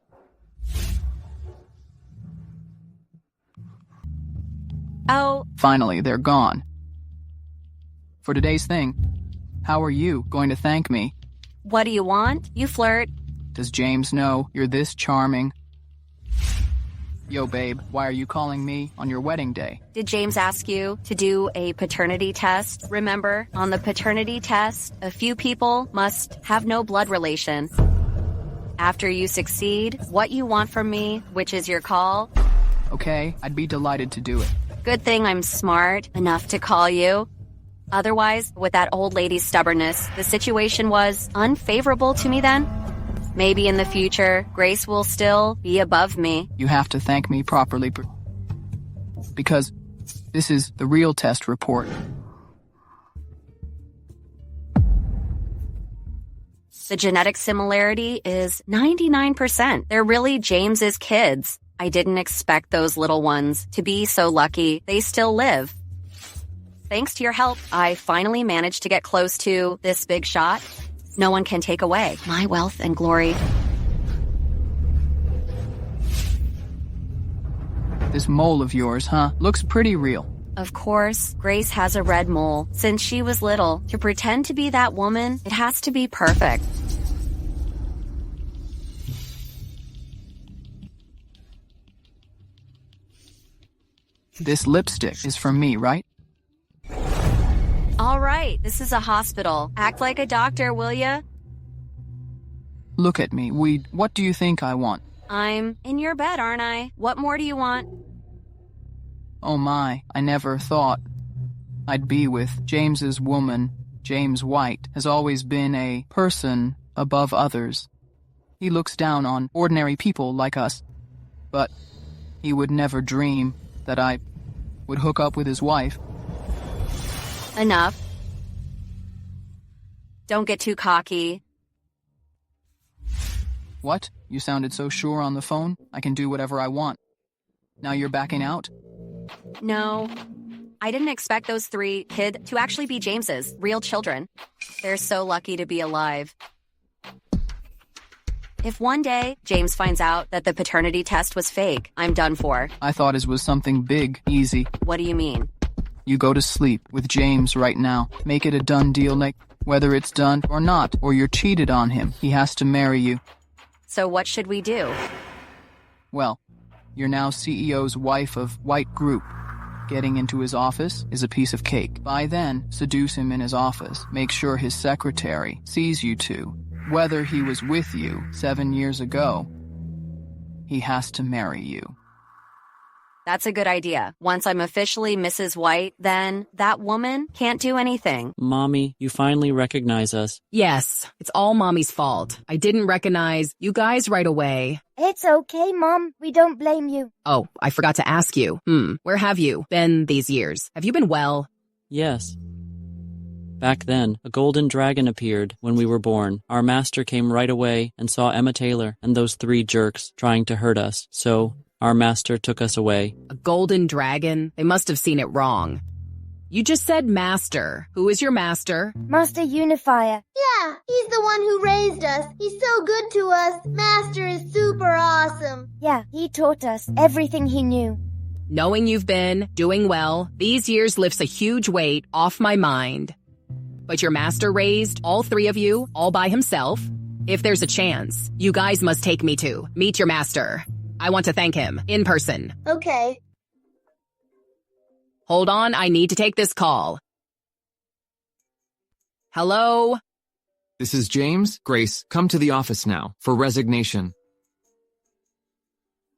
Oh. Finally, they're gone. For today's thing, how are you going to thank me? What do you want? You flirt. Does James know you're this charming? Yo, babe, why are you calling me on your wedding day? Did James ask you to do a paternity test? Remember, on the paternity test, a few people must have no blood relation. After you succeed, what you want from me, which is your call. Okay, I'd be delighted to do it. Good thing I'm smart enough to call you. Otherwise, with that old lady's stubbornness, the situation was unfavorable to me then. Maybe in the future, Grace will still be above me. You have to thank me properly, because this is the real test report. The genetic similarity is 99%. They're really James's kids. I didn't expect those little ones to be so lucky they still live. Thanks to your help, I finally managed to get close to this big shot. No one can take away my wealth and glory. This mole of yours, huh? Looks pretty real. Of course, Grace has a red mole. Since she was little, to pretend to be that woman, it has to be perfect. This lipstick is from me, right? All right, this is a hospital. Act like a doctor, will ya? Look at me, Weed. What do you think I want? I'm in your bed, aren't I? What more do you want? Oh my, I never thought I'd be with James's woman. James White has always been a person above others. He looks down on ordinary people like us. But he would never dream that I would hook up with his wife. Enough. Don't get too cocky. What? You sounded so sure on the phone. I can do whatever I want. Now you're backing out? No. I didn't expect those 3 kids to actually be James's real children. They're so lucky to be alive. If one day James finds out that the paternity test was fake, I'm done for. I thought it was something big, easy. What do you mean? You go to sleep with James right now. Make it a done deal, like whether it's done or not, or you're cheated on him. He has to marry you. So what should we do? Well, you're now CEO's wife of White Group. Getting into his office is a piece of cake. By then, seduce him in his office. Make sure his secretary sees you two. Whether he was with you 7 years ago, he has to marry you. That's a good idea. Once I'm officially Mrs. White, then that woman can't do anything. Mommy, you finally recognize us. Yes, it's all Mommy's fault. I didn't recognize you guys right away. It's okay, Mom. We don't blame you. Oh, I forgot to ask you. Where have you been these years? Have you been well? Yes. Back then, a golden dragon appeared when we were born. Our master came right away and saw Emma Taylor and those 3 jerks trying to hurt us. So our master took us away. A golden dragon? They must have seen it wrong. You just said master. Who is your master? Master Unifier. Yeah, he's the one who raised us. He's so good to us. Master is super awesome. Yeah, he taught us everything he knew. Knowing you've been doing well, these years lifts a huge weight off my mind. But your master raised all three of you all by himself. If there's a chance, you guys must take me to meet your master. I want to thank him in person. Okay. Hold on, I need to take this call. Hello? This is James. Grace, come to the office now for resignation.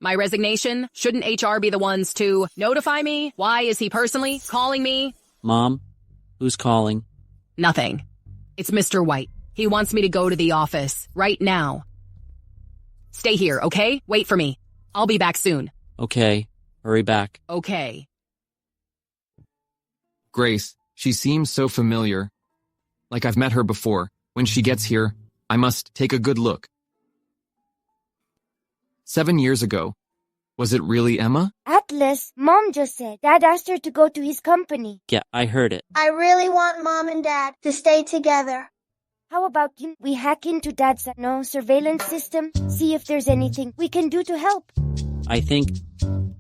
My resignation? Shouldn't HR be the ones to notify me? Why is he personally calling me? Mom, who's calling? Nothing. It's Mr. White. He wants me to go to the office right now. Stay here, okay? Wait for me. I'll be back soon. Okay, hurry back. Okay. Grace, she seems so familiar. Like I've met her before. When she gets here, I must take a good look. 7 years ago. Was it really Emma? Atlas, Mom just said Dad asked her to go to his company. Yeah, I heard it. I really want Mom and Dad to stay together. How about we hack into Dad's surveillance system, see if there's anything we can do to help? I think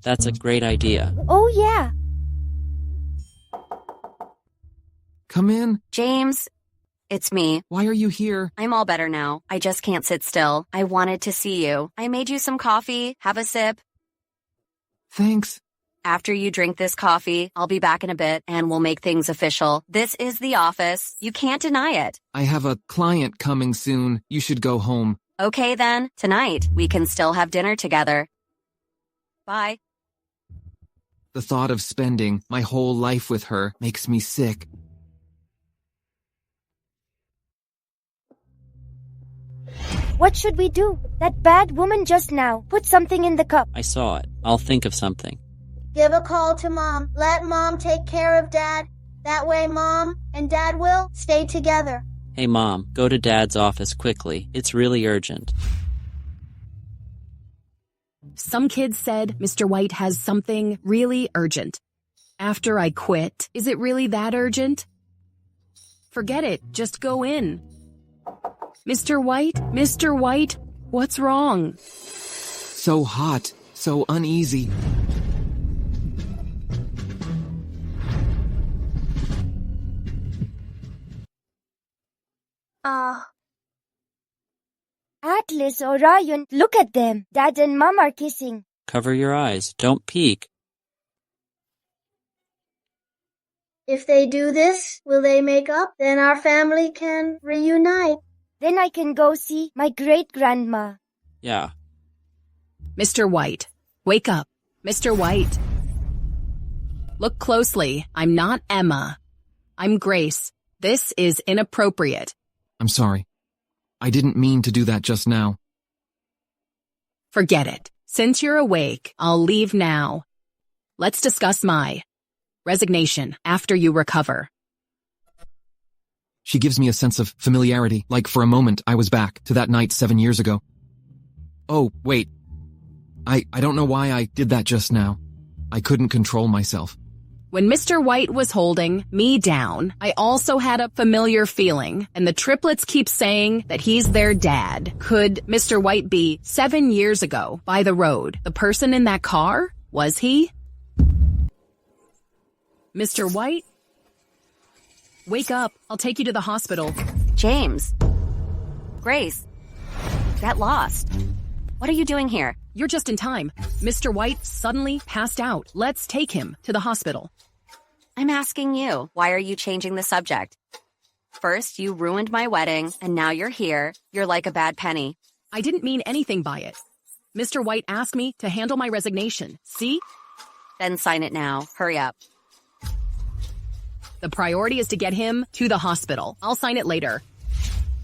that's a great idea. Oh, yeah. Come in. James, it's me. Why are you here? I'm all better now. I just can't sit still. I wanted to see you. I made you some coffee. Have a sip. Thanks. After you drink this coffee, I'll be back in a bit and we'll make things official. This is the office. You can't deny it. I have a client coming soon. You should go home. Okay then, tonight we can still have dinner together. Bye. The thought of spending my whole life with her makes me sick. What should we do? That bad woman just now put something in the cup. I saw it. I'll think of something. Give a call to Mom. Let Mom take care of Dad. That way Mom and Dad will stay together. Hey, Mom, go to Dad's office quickly. It's really urgent. Some kids said Mr. White has something really urgent. After I quit, is it really that urgent? Forget it. Just go in. Mr. White, what's wrong? So hot, so uneasy. Atlas, Orion, look at them. Dad and Mom are kissing. Cover your eyes. Don't peek. If they do this, will they make up? Then our family can reunite. Then I can go see my great-grandma. Yeah. Mr. White, wake up. Mr. White. Look closely. I'm not Emma. I'm Grace. This is inappropriate. I'm sorry. I didn't mean to do that just now. Forget it. Since you're awake, I'll leave now. Let's discuss my resignation after you recover. She gives me a sense of familiarity, like for a moment I was back to that night 7 years ago. Oh, wait. I don't know why I did that just now. I couldn't control myself. When Mr. White was holding me down, I also had a familiar feeling, and the triplets keep saying that he's their dad. Could Mr. White be 7 years ago by the road? The person in that car? Was he? Mr. White? Wake up. I'll take you to the hospital. James. Grace. Get lost. What are you doing here? You're just in time. Mr. White suddenly passed out. Let's take him to the hospital. I'm asking you, why are you changing the subject? First, you ruined my wedding, and now you're here. You're like a bad penny. I didn't mean anything by it. Mr. White asked me to handle my resignation. See? Then sign it now. Hurry up. The priority is to get him to the hospital. I'll sign it later.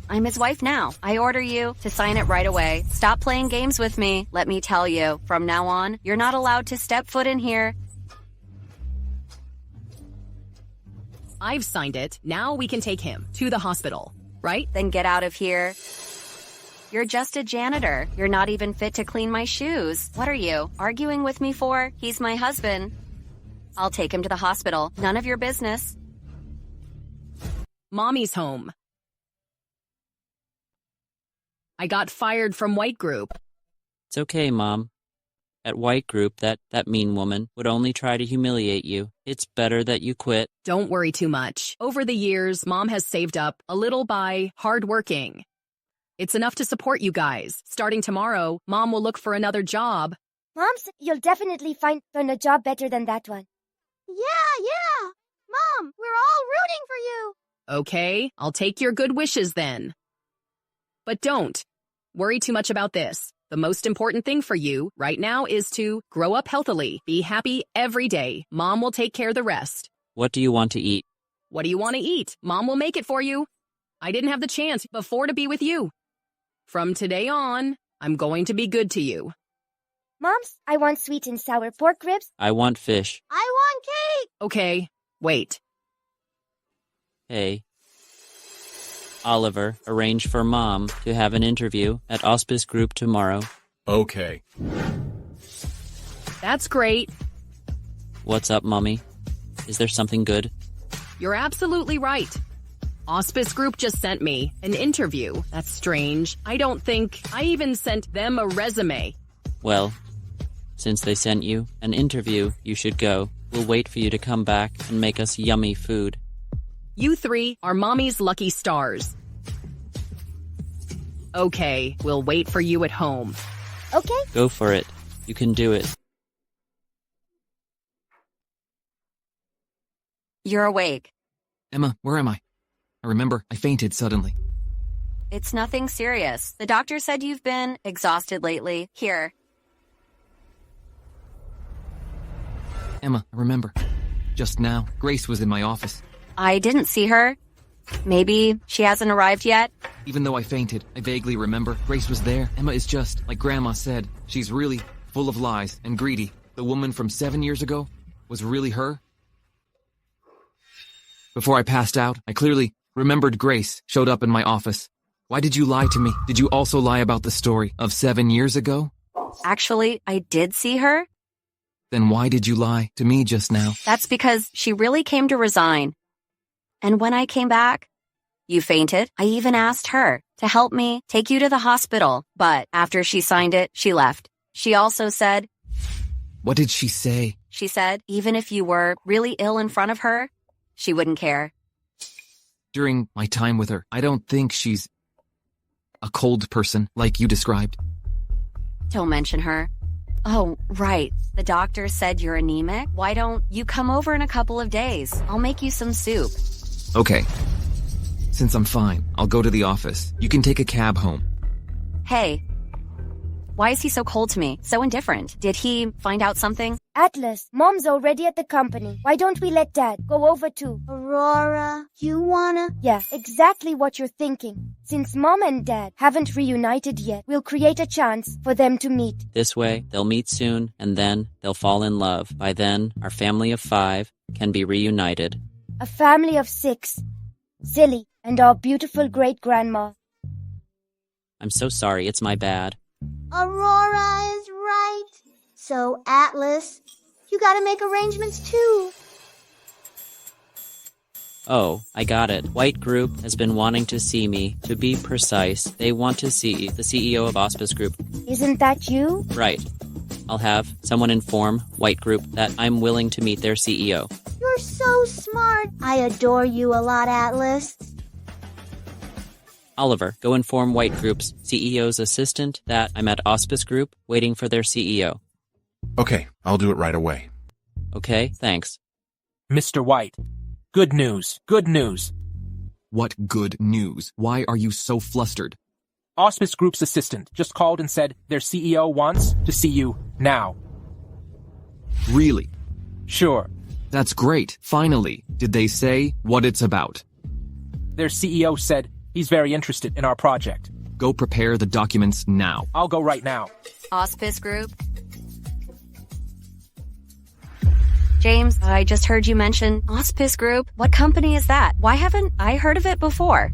I'm his wife now. I order you to sign it right away. Stop playing games with me. Let me tell you, from now on, you're not allowed to step foot in here. I've signed it. Now we can take him to the hospital, right? Then get out of here. You're just a janitor. You're not even fit to clean my shoes. What are you arguing with me for? He's my husband. I'll take him to the hospital. None of your business. Mommy's home. I got fired from White Group. It's okay, Mom. At White Group, that mean woman would only try to humiliate you. It's better that you quit. Don't worry too much. Over the years, Mom has saved up a little by hard working. It's enough to support you guys. Starting tomorrow, Mom will look for another job. Mom said you'll definitely find a job better than that one. Yeah. Mom, we're all rooting for you. Okay, I'll take your good wishes then. But don't worry too much about this. The most important thing for you right now is to grow up healthily. Be happy every day. Mom will take care of the rest. What do you want to eat? What do you want to eat? Mom will make it for you. I didn't have the chance before to be with you. From today on, I'm going to be good to you. Moms, I want sweet and sour pork ribs. I want fish. I want cake. Okay, wait. Hey. Oliver, arrange for Mom to have an interview at Auspice Group tomorrow. Okay. That's great. What's up, Mommy? Is there something good? You're absolutely right. Auspice Group just sent me an interview. That's strange. I don't think I even sent them a resume. Well, since they sent you an interview, you should go. We'll wait for you to come back and make us yummy food. You three are Mommy's lucky stars. Okay, we'll wait for you at home. Okay. Go for it. You can do it. You're awake. Emma, where am I? I remember I fainted suddenly. It's nothing serious. The doctor said you've been exhausted lately. Here. Emma, I remember. Just now, Grace was in my office. I didn't see her. Maybe she hasn't arrived yet? Even though I fainted, I vaguely remember Grace was there. Emma is just, like Grandma said, she's really full of lies and greedy. The woman from 7 years ago was really her. Before I passed out, I clearly remembered Grace showed up in my office. Why did you lie to me? Did you also lie about the story of 7 years ago? Actually, I did see her. Then why did you lie to me just now? That's because she really came to resign. And when I came back, you fainted. I even asked her to help me take you to the hospital. But after she signed it, she left. She also said... What did she say? She said even if you were really ill in front of her, she wouldn't care. During my time with her, I don't think she's a cold person like you described. Don't mention her. Oh, right. The doctor said you're anemic. Why don't you come over in a couple of days? I'll make you some soup. Okay. Since I'm fine, I'll go to the office. You can take a cab home. Hey. Why is he so cold to me? So indifferent. Did he find out something? Atlas, Mom's already at the company. Why don't we let Dad go over too? Aurora, you wanna? Yeah, exactly what you're thinking. Since Mom and Dad haven't reunited yet, we'll create a chance for them to meet. This way, they'll meet soon, and then they'll fall in love. By then, our family of 5 can be reunited. A family of 6. Silly, and our beautiful great-grandma. I'm so sorry, it's my bad. Aurora is right. So, Atlas, you gotta make arrangements too. Oh, I got it. White Group has been wanting to see me. To be precise, they want to see the CEO of Auspice Group. Isn't that you? Right. I'll have someone inform White Group that I'm willing to meet their CEO. You're so smart. I adore you a lot, Atlas. Oliver, go inform White Group's CEO's assistant that I'm at Auspice Group waiting for their CEO. Okay, I'll do it right away. Okay, thanks. Mr. White, good news, good news. What good news? Why are you so flustered? Auspice Group's assistant just called and said their CEO wants to see you now. Really? Sure. That's great. Finally. Did they say what it's about? Their CEO said he's very interested in our project. Go prepare the documents now. I'll go right now. Auspice Group. James, I just heard you mention Auspice Group. What company is that? Why haven't I heard of it before?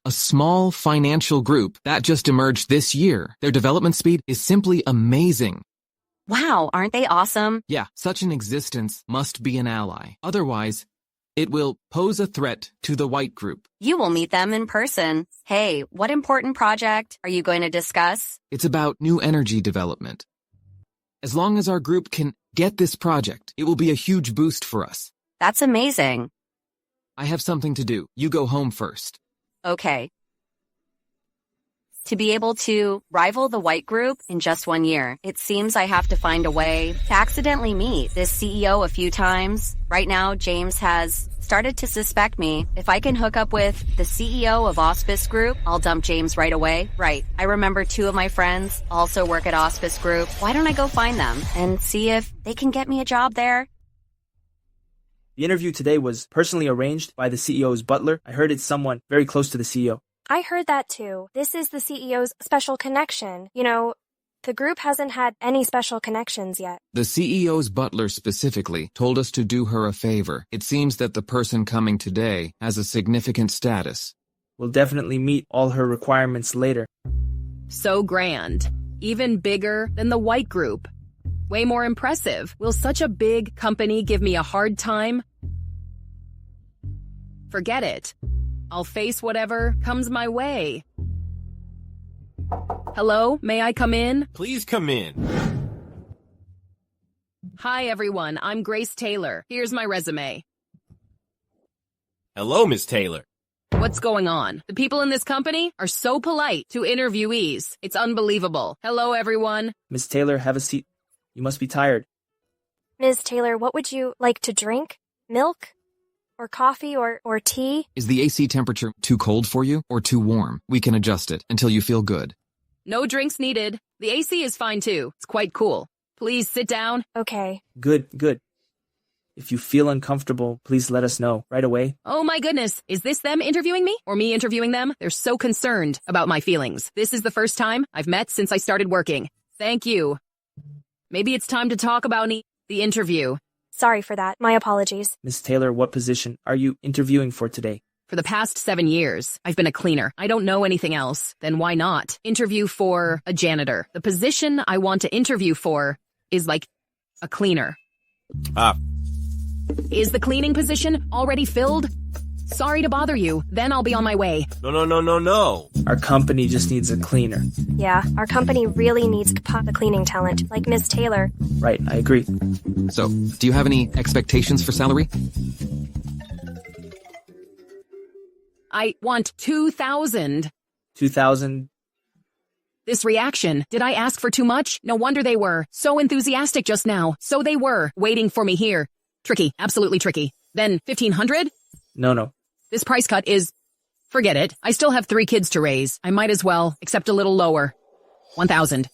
A small financial group that just emerged this year. Their development speed is simply amazing. Wow, aren't they awesome? Yeah, such an existence must be an ally. Otherwise, it will pose a threat to the white group. You will meet them in person. Hey, what important project are you going to discuss? It's about new energy development. As long as our group can get this project, it will be a huge boost for us. That's amazing. I have something to do. You go home first. Okay. To be able to rival the white group in just 1 year, it seems I have to find a way to accidentally meet this CEO a few times. Right now, James has started to suspect me. If I can hook up with the CEO of Auspice Group, I'll dump James right away. Right. I remember 2 of my friends also work at Auspice Group. Why don't I go find them and see if they can get me a job there? The interview today was personally arranged by the CEO's butler. I heard it's someone very close to the CEO. I heard that too. This is the CEO's special connection. You know, the group hasn't had any special connections yet. The CEO's butler specifically told us to do her a favor. It seems that the person coming today has a significant status. We'll definitely meet all her requirements later. So grand. Even bigger than the white group. Way more impressive. Will such a big company give me a hard time? Forget it. I'll face whatever comes my way. Hello, may I come in? Please come in. Hi, everyone. I'm Grace Taylor. Here's my resume. Hello, Miss Taylor. What's going on? The people in this company are so polite to interviewees. It's unbelievable. Hello, everyone. Miss Taylor, have a seat. You must be tired. Ms. Taylor, what would you like to drink? Milk? Or coffee or tea? Is the AC temperature too cold for you or too warm? We can adjust it until you feel good. No drinks needed. The AC is fine too. It's quite cool. Please sit down. Okay. Good. If you feel uncomfortable, please let us know right away. Oh my goodness. Is this them interviewing me or me interviewing them? They're so concerned about my feelings. This is the first time I've met since I started working. Thank you. Maybe it's time to talk about the interview. Sorry for that. My apologies. Miss Taylor, what position are you interviewing for today? For the past 7 years, I've been a cleaner. I don't know anything else. Then why not? Interview for a janitor. The position I want to interview for is like a cleaner. Is the cleaning position already filled? Sorry to bother you. Then I'll be on my way. No. Our company just needs a cleaner. Yeah, our company really needs the cleaning talent, like Miss Taylor. Right, I agree. So, do you have any expectations for salary? I want 2,000. 2,000? This reaction. Did I ask for too much? No wonder they were so enthusiastic just now. So they were waiting for me here. Tricky, absolutely tricky. Then 1,500? No. This price cut is... Forget it. I still have 3 kids to raise. I might as well accept a little lower. 1,000,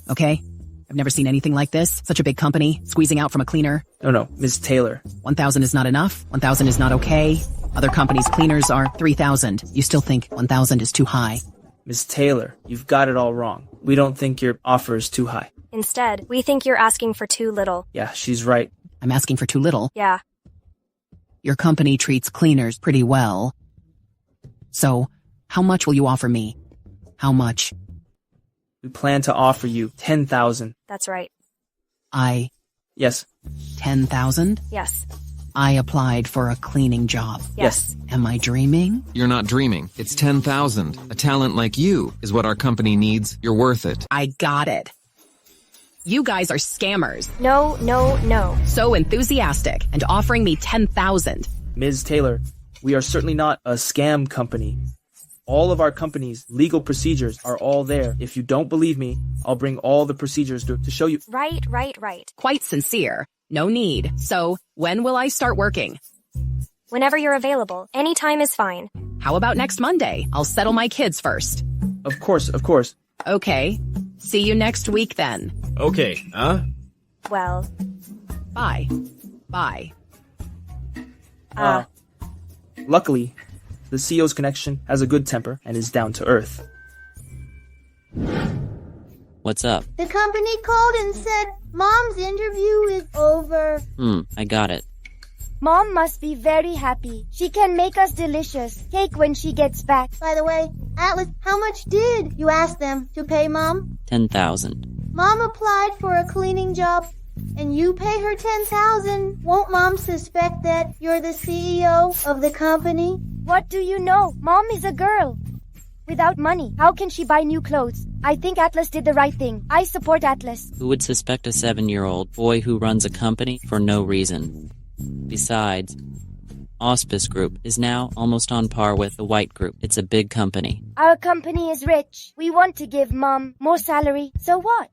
okay? I've never seen anything like this. Such a big company, squeezing out from a cleaner. No, Miss Taylor. 1,000 is not enough. 1,000 is not okay. Other companies' cleaners are 3,000. You still think 1,000 is too high. Miss Taylor, you've got it all wrong. We don't think your offer is too high. Instead, we think you're asking for too little. Yeah, she's right. I'm asking for too little? Yeah. Your company treats cleaners pretty well. So, how much will you offer me? How much? We plan to offer you 10,000. That's right. Yes. 10,000? Yes. I applied for a cleaning job. Yes. Am I dreaming? You're not dreaming. It's 10,000. A talent like you is what our company needs. You're worth it. I got it. You guys are scammers. No. So enthusiastic and offering me 10,000. Ms. Taylor, we are certainly not a scam company. All of our company's legal procedures are all there. If you don't believe me, I'll bring all the procedures to show you. Right. Quite sincere. No need. So, when will I start working? Whenever you're available. Any time is fine. How about next Monday? I'll settle my kids first. Of course. Okay. See you next week then. Okay, Well. Bye. Luckily, the CEO's connection has a good temper and is down to earth. What's up? The company called and said Mom's interview is over. I got it. Mom must be very happy. She can make us delicious cake when she gets back. By the way, Atlas, how much did you ask them to pay Mom? 10,000. Mom applied for a cleaning job, and you pay her $10,000. Won't Mom suspect that you're the CEO of the company? What do you know? Mom is a girl. Without money, how can she buy new clothes? I think Atlas did the right thing. I support Atlas. Who would suspect a 7-year-old boy who runs a company for no reason? Besides, Auspice Group is now almost on par with the White Group. It's a big company. Our company is rich. We want to give Mom more salary. So what?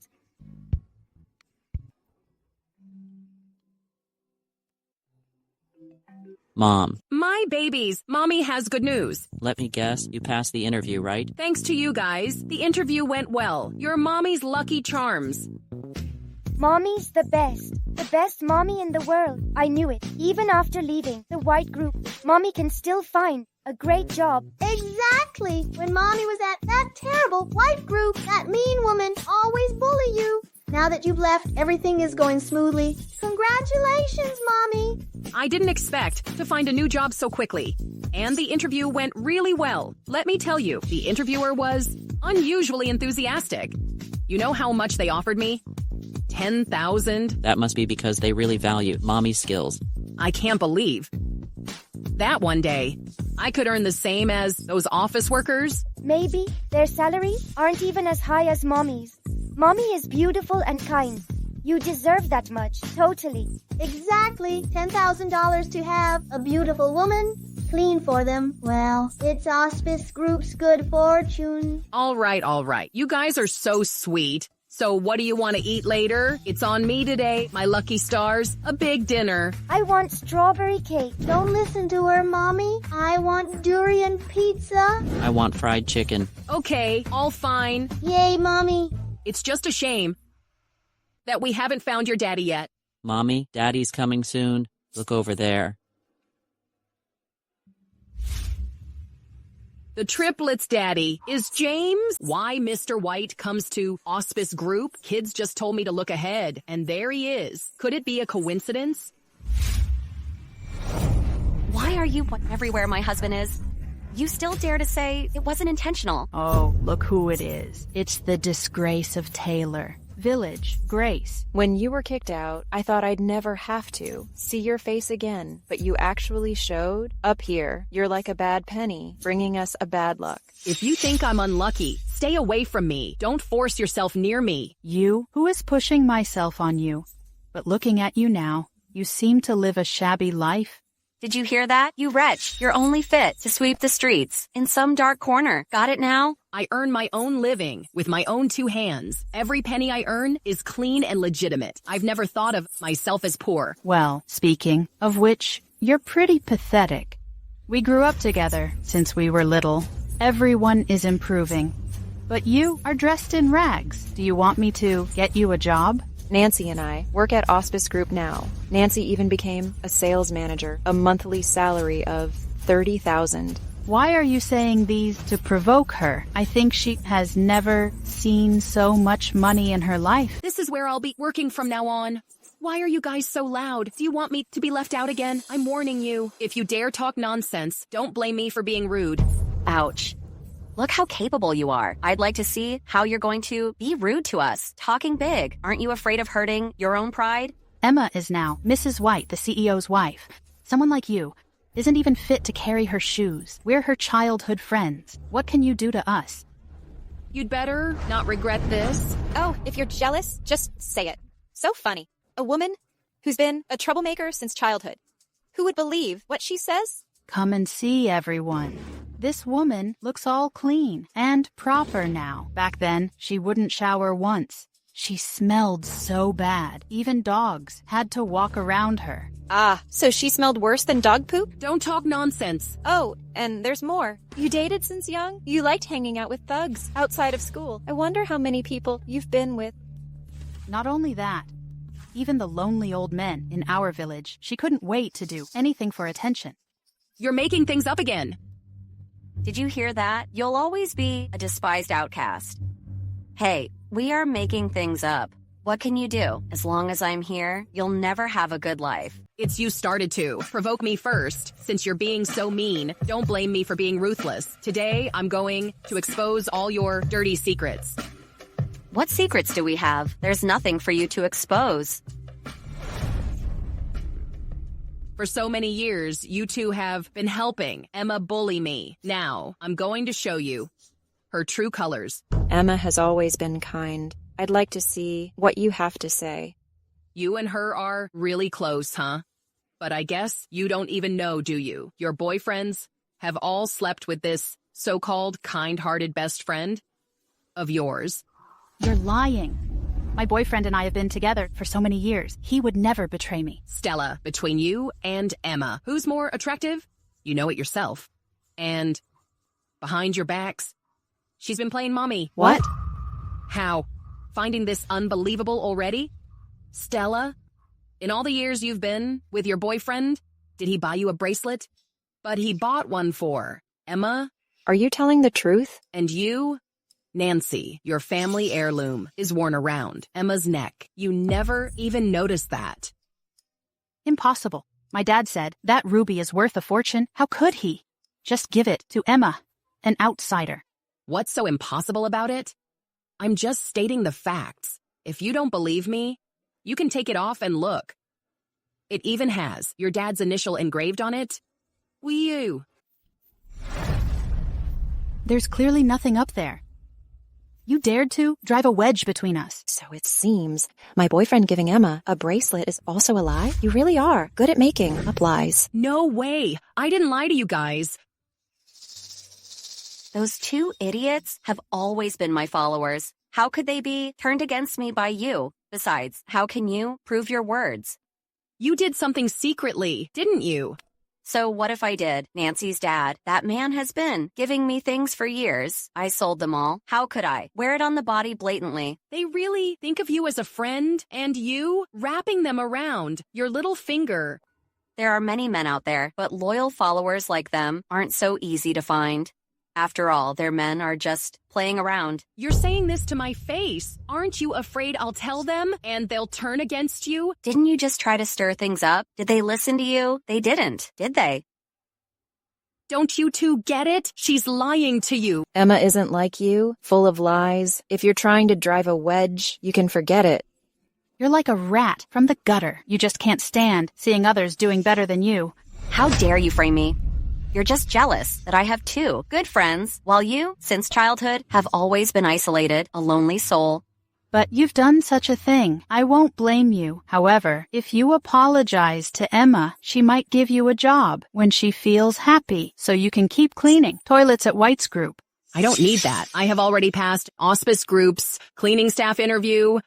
Mom, My babies, Mommy has good news. let me guess, you passed the interview, right? Thanks to you guys, the interview went well. You're Mommy's lucky charms. Mommy's the best. The best mommy in the world. I knew it. Even after leaving the White Group, Mommy can still find a great job. Exactly. When Mommy was at that terrible White Group, that mean woman always bullied you. Now that you've left, everything is going smoothly. Congratulations, Mommy. I didn't expect to find a new job so quickly. And the interview went really well. Let me tell you, the interviewer was unusually enthusiastic. You know how much they offered me? $10,000? That must be because they really value Mommy's skills. I can't believe that one day I could earn the same as those office workers. Maybe their salaries aren't even as high as Mommy's. Mommy is beautiful and kind. You deserve that much, totally. Exactly. $10,000 to have a beautiful woman clean for them. Well, it's Auspice Group's good fortune. All right. You guys are so sweet. So what do you want to eat later? It's on me today, my lucky stars. A big dinner. I want strawberry cake. Don't listen to her, Mommy. I want durian pizza. I want fried chicken. Okay, all fine. Yay, Mommy. It's just a shame that we haven't found your daddy yet. Mommy, Daddy's coming soon. Look over there. The triplets daddy is James. Why Mr. White comes to Auspice Group? Kids just told me to look ahead, and there he is. Could it be a coincidence? Why are you everywhere my husband is? You still dare to say it wasn't intentional. Oh, look who it is. It's the disgrace of Taylor. Village, Grace. When you were kicked out, I thought I'd never have to see your face again, but you actually showed. Up here, you're like a bad penny, bringing us a bad luck. If you think I'm unlucky, stay away from me. Don't force yourself near me. You? Who is pushing myself on you? But looking at you now, you seem to live a shabby life. Did you hear that? You wretch. You're only fit to sweep the streets in some dark corner. Got it now? I earn my own living with my own 2 hands. Every penny I earn is clean and legitimate. I've never thought of myself as poor. Well, speaking of which, you're pretty pathetic. We grew up together since we were little. Everyone is improving. But you are dressed in rags. Do you want me to get you a job? Nancy and I work at Auspice Group now. Nancy even became a sales manager, a monthly salary of $30,000. Why are you saying these to provoke her? I think she has never seen so much money in her life. This is where I'll be working from now on. Why are you guys so loud? Do you want me to be left out again? I'm warning you. If you dare talk nonsense, don't blame me for being rude. Ouch. Look how capable you are. I'd like to see how you're going to be rude to us. Talking big. Aren't you afraid of hurting your own pride? Emma is now Mrs. White, the CEO's wife. Someone like you isn't even fit to carry her shoes. We're her childhood friends. What can you do to us? You'd better not regret this. Oh, if you're jealous, just say it. So funny. A woman who's been a troublemaker since childhood. Who would believe what she says? Come and see, everyone. This woman looks all clean and proper now. Back then, she wouldn't shower once. She smelled so bad. Even dogs had to walk around her. Ah, so she smelled worse than dog poop? Don't talk nonsense. Oh, and there's more. You dated since young? You liked hanging out with thugs outside of school. I wonder how many people you've been with. Not only that, even the lonely old men in our village, she couldn't wait to do anything for attention. You're making things up again. Did you hear that? You'll always be a despised outcast. Hey, we are making things up. What can you do? As long as I'm here, you'll never have a good life. It's you started to. Provoke me first. Since you're being so mean, don't blame me for being ruthless. Today, I'm going to expose all your dirty secrets. What secrets do we have? There's nothing for you to expose. For so many years, you two have been helping Emma bully me. Now, I'm going to show you her true colors. Emma has always been kind. I'd like to see what you have to say. You and her are really close, huh? But I guess you don't even know, do you? Your boyfriends have all slept with this so-called kind-hearted best friend of yours. You're lying. My boyfriend and I have been together for so many years. He would never betray me. Stella, between you and Emma, who's more attractive? You know it yourself. And behind your backs, she's been playing mommy. What? How? Finding this unbelievable already? Stella, in all the years you've been with your boyfriend, did he buy you a bracelet? But he bought one for Emma. Are you telling the truth? And you, Nancy, your family heirloom, is worn around Emma's neck. You never even noticed that. Impossible. My dad said, that ruby is worth a fortune. How could he? Just give it to Emma, an outsider. What's so impossible about it? I'm just stating the facts. If you don't believe me, you can take it off and look. It even has your dad's initial engraved on it. Wee-oo. There's clearly nothing up there. You dared to drive a wedge between us. So it seems my boyfriend giving Emma a bracelet is also a lie? You really are good at making up lies. No way. I didn't lie to you guys. Those two idiots have always been my followers. How could they be turned against me by you? Besides, how can you prove your words? You did something secretly, didn't you? So what if I did? Nancy's dad, that man has been giving me things for years. I sold them all. How could I? Wear it on the body blatantly. They really think of you as a friend, and you wrapping them around your little finger. There are many men out there, but loyal followers like them aren't so easy to find. After all, their men are just playing around. You're saying this to my face. Aren't you afraid I'll tell them and they'll turn against you? Didn't you just try to stir things up? Did they listen to you? They didn't, did they? Don't you two get it? She's lying to you. Emma isn't like you, full of lies. If you're trying to drive a wedge, you can forget it. You're like a rat from the gutter. You just can't stand seeing others doing better than you. How dare you frame me? You're just jealous that I have two good friends, while you, since childhood, have always been isolated, a lonely soul. But you've done such a thing. I won't blame you. However, if you apologize to Emma, she might give you a job when she feels happy, so you can keep cleaning toilets at White's group. I don't need that. I have already passed auspice groups, cleaning staff interview.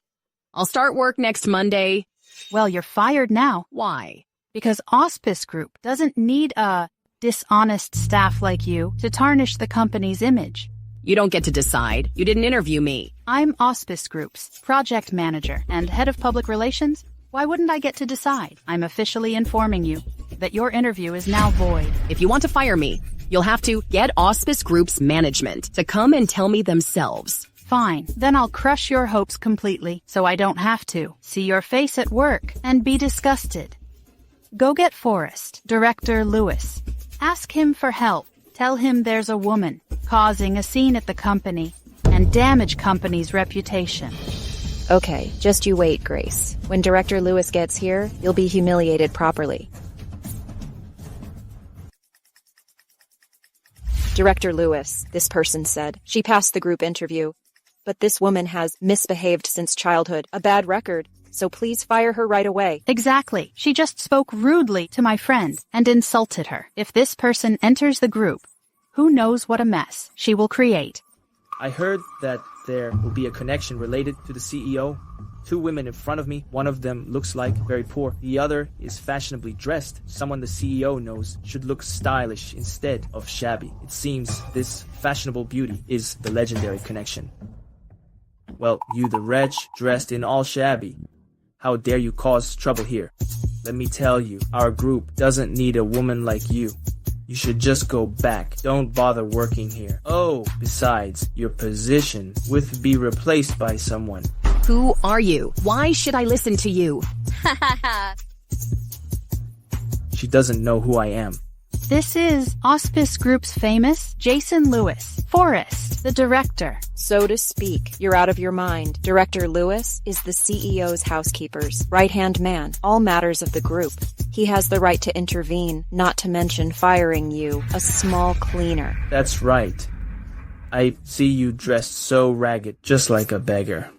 I'll start work next Monday. Well, you're fired now. Why? Because auspice group doesn't need a dishonest staff like you to tarnish the company's image. You don't get to decide. You didn't interview me. I'm Auspice Group's project manager and head of public relations. Why wouldn't I get to decide? I'm officially informing you that your interview is now void. If you want to fire me, you'll have to get Auspice Group's management to come and tell me themselves. Fine. Then I'll crush your hopes completely, so I don't have to. See your face at work and be disgusted. Go get Forrest, Director Lewis. Ask him for help. Tell him there's a woman causing a scene at the company and damage company's reputation. Okay, just you wait, Grace. When Director Lewis gets here, you'll be humiliated properly. Director Lewis, this person said. She passed the group interview. But this woman has misbehaved since childhood, a bad record. So please fire her right away. Exactly. She just spoke rudely to my friend and insulted her. If this person enters the group, who knows what a mess she will create. I heard that there will be a connection related to the CEO. Two women in front of me. One of them looks like very poor. The other is fashionably dressed. Someone the CEO knows should look stylish instead of shabby. It seems this fashionable beauty is the legendary connection. Well, you the wretch, dressed in all shabby. How dare you cause trouble here? Let me tell you, our group doesn't need a woman like you. You should just go back. Don't bother working here. Oh, besides, your position would be replaced by someone. Who are you? Why should I listen to you? She doesn't know who I am. This is Auspice Group's famous Jason Lewis, Forrest, the director. So to speak, you're out of your mind. Director Lewis is the CEO's housekeeper's right-hand man, all matters of the group. He has the right to intervene, not to mention firing you, a small cleaner. That's right. I see you dressed so ragged, just like a beggar.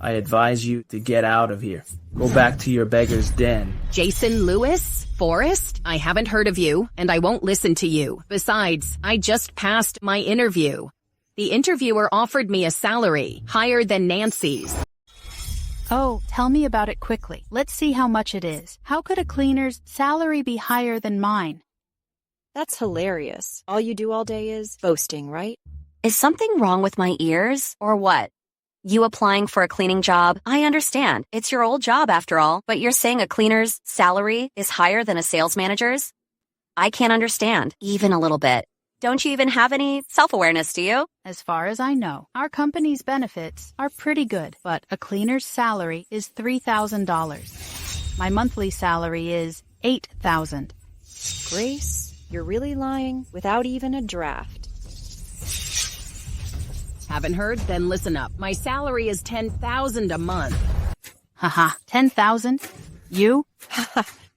I advise you to get out of here. Go back to your beggar's den. Jason Lewis? Forrest? I haven't heard of you, and I won't listen to you. Besides, I just passed my interview. The interviewer offered me a salary higher than Nancy's. Oh, tell me about it quickly. Let's see how much it is. How could a cleaner's salary be higher than mine? That's hilarious. All you do all day is boasting, right? Is something wrong with my ears, or what? You applying for a cleaning job, I understand. It's your old job after all, but you're saying a cleaner's salary is higher than a sales manager's? I can't understand, even a little bit. Don't you even have any self-awareness, do you? As far as I know, our company's benefits are pretty good, but a cleaner's salary is $3,000. My monthly salary is $8,000. Grace, you're really lying without even a draft. Haven't heard? Then listen up. My salary is $10,000 a month. Haha, $10,000? You?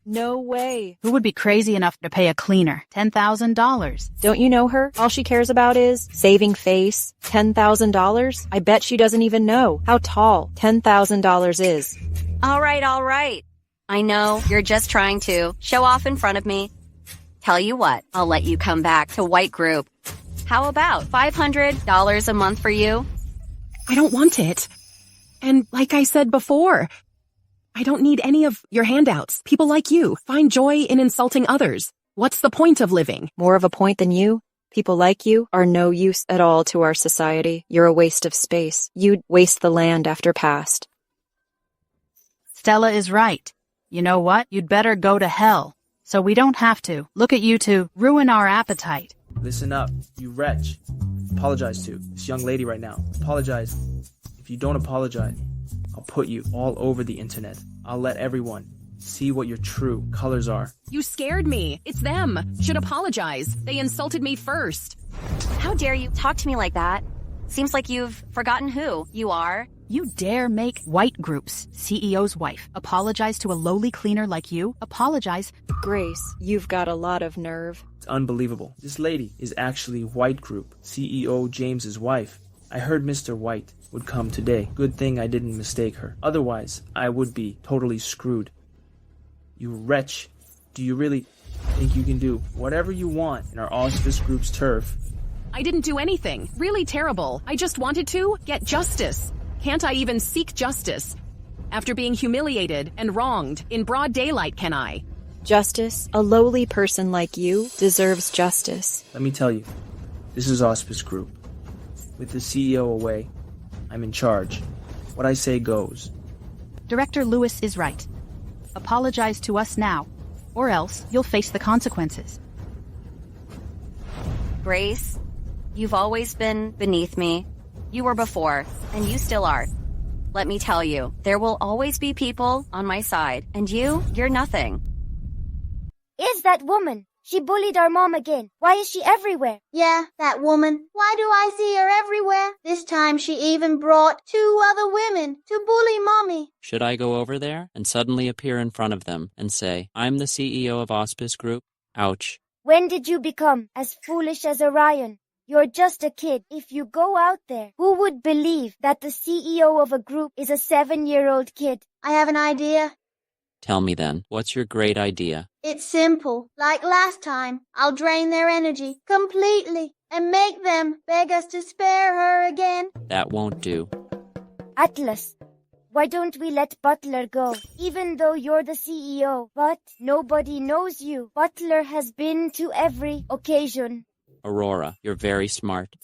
No way. Who would be crazy enough to pay a cleaner $10,000? Don't you know her? All she cares about is saving face. $10,000? I bet she doesn't even know how tall $10,000 is. All right. I know you're just trying to show off in front of me. Tell you what, I'll let you come back to White Group. How about $500 a month for you? I don't want it. And like I said before, I don't need any of your handouts. People like you find joy in insulting others. What's the point of living? More of a point than you? People like you are no use at all to our society. You're a waste of space. You'd waste the land after past. Stella is right. You know what? You'd better go to hell. So we don't have to. Look at you two. Ruin our appetite. Listen up, you wretch. Apologize to this young lady right now. Apologize. If you don't apologize, I'll put you all over the internet. I'll let everyone see what your true colors are. You scared me. It's them. Should apologize. They insulted me first. How dare you talk to me like that? Seems like you've forgotten who you are. You dare make White Group's CEO's wife apologize to a lowly cleaner like you? Apologize. Grace, you've got a lot of nerve. It's unbelievable. This lady is actually White Group, CEO James's wife. I heard Mr. White would come today. Good thing I didn't mistake her. Otherwise, I would be totally screwed. You wretch. Do you really think you can do whatever you want in our Auspice Group's turf? I didn't do anything. Really terrible. I just wanted to get justice. Can't I even seek justice? After being humiliated and wronged in broad daylight, can I? Justice? A lowly person like you deserves justice. Let me tell you, this is Auspice Group. With the CEO away, I'm in charge. What I say goes. Director Lewis is right. Apologize to us now, or else you'll face the consequences. Grace, you've always been beneath me. You were before, and you still are. Let me tell you, there will always be people on my side, and you're nothing. Is that woman? She bullied our mom again. Why is she everywhere? Yeah, that woman. Why do I see her everywhere? This time she even brought 2 other women to bully Mommy. Should I go over there and suddenly appear in front of them and say, I'm the CEO of Auspice Group? Ouch. When did you become as foolish as Orion? You're just a kid. If you go out there, who would believe that the CEO of a group is a 7-year-old kid? I have an idea. Tell me then, what's your great idea? It's simple. Like last time, I'll drain their energy completely and make them beg us to spare her again. That won't do. Atlas, why don't we let Butler go? Even though you're the CEO, but nobody knows you. Butler has been to every occasion. Aurora, you're very smart.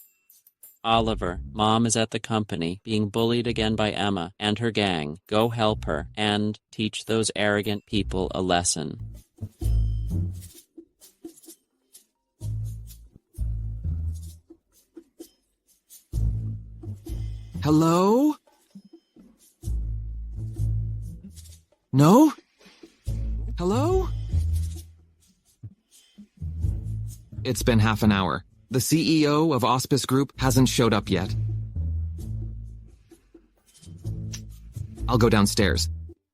Oliver, Mom is at the company, being bullied again by Emma and her gang. Go help her and teach those arrogant people a lesson. Hello? No? Hello? It's been half an hour. The CEO of Auspice Group hasn't showed up yet. I'll go downstairs.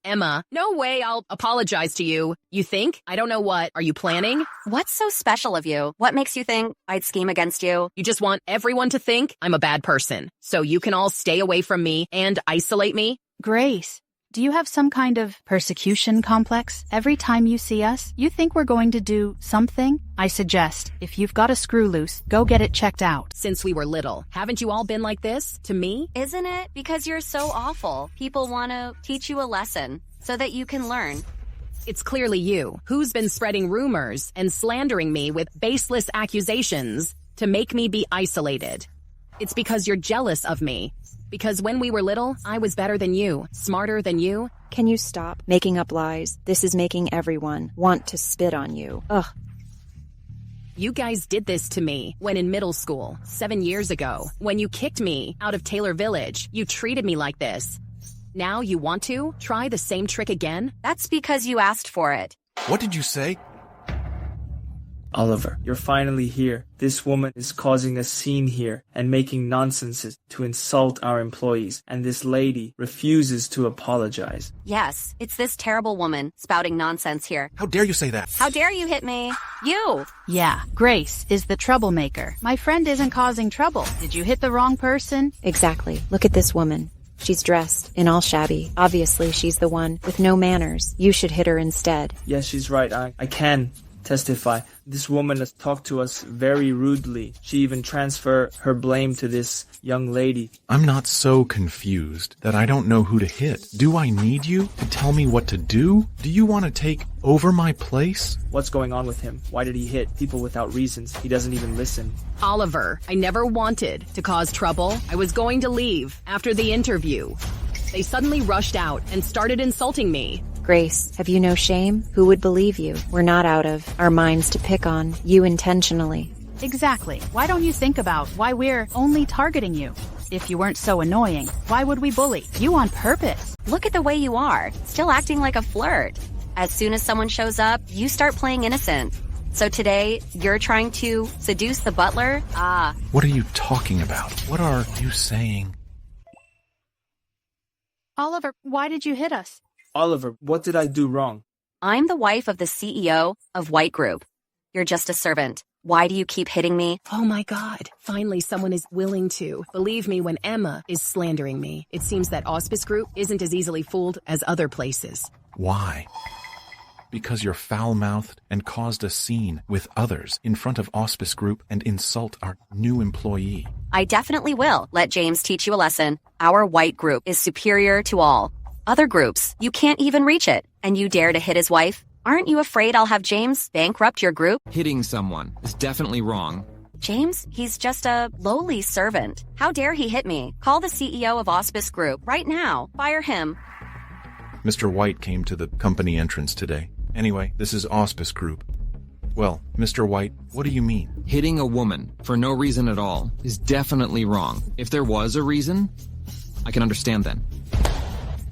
Emma, no way I'll apologize to you. You think? I don't know what. Are you planning? What's so special of you? What makes you think I'd scheme against you? You just want everyone to think I'm a bad person, so you can all stay away from me and isolate me? Grace, do you have some kind of persecution complex? Every time you see us, you think we're going to do something? I suggest, if you've got a screw loose, go get it checked out. Since we were little, haven't you all been like this to me? Isn't it? Because you're so awful. People want to teach you a lesson so that you can learn. It's clearly you who's been spreading rumors and slandering me with baseless accusations to make me be isolated. It's because you're jealous of me. Because when we were little, I was better than you, smarter than you. Can you stop making up lies? This is making everyone want to spit on you. Ugh. You guys did this to me when in middle school, 7 years ago. When you kicked me out of Taylor Village, you treated me like this. Now you want to try the same trick again? That's because you asked for it. What did you say? Oliver, you're finally here. This woman is causing a scene here and making nonsenses to insult our employees, and this lady refuses to apologize. Yes, it's this terrible woman spouting nonsense here. How dare you say that? How dare you hit me? You! Yeah, Grace is the troublemaker. My friend isn't causing trouble. Did you hit the wrong person? Exactly. Look at this woman. She's dressed in all shabby. Obviously, she's the one with no manners. You should hit her instead. Yes, she's right. I can testify. This woman has talked to us very rudely. She even transferred her blame to this young lady. I'm not so confused that I don't know who to hit. Do I need you to tell me what to do? Do you want to take over my place? What's going on with him? Why did he hit people without reasons? He doesn't even listen. Oliver, I never wanted to cause trouble. I was going to leave after the interview. They suddenly rushed out and started insulting me. Grace, have you no shame? Who would believe you? We're not out of our minds to pick on you intentionally. Exactly. Why don't you think about why we're only targeting you? If you weren't so annoying, why would we bully you on purpose? Look at the way you are, still acting like a flirt. As soon as someone shows up, you start playing innocent. So today, you're trying to seduce the butler? Ah. What are you talking about? What are you saying? Oliver, why did you hit us? Oliver, what did I do wrong? I'm the wife of the CEO of White Group. You're just a servant. Why do you keep hitting me? Oh my God. Finally, someone is willing to believe me when Emma is slandering me. It seems that Auspice Group isn't as easily fooled as other places. Why? Because you're foul-mouthed and caused a scene with others in front of Auspice Group and insult our new employee. I definitely will let James teach you a lesson. Our White Group is superior to all other groups. You can't even reach it, and you dare to hit his wife? Aren't you afraid I'll have James bankrupt your group? Hitting someone is definitely wrong. James, he's just a lowly servant. How dare he hit me? Call the CEO of Auspice Group right now. Fire him. Mr. White came to the company entrance today. Anyway, this is Auspice Group. Well, Mr. White, what do you mean? Hitting a woman for no reason at all is definitely wrong. If there was a reason, I can understand then.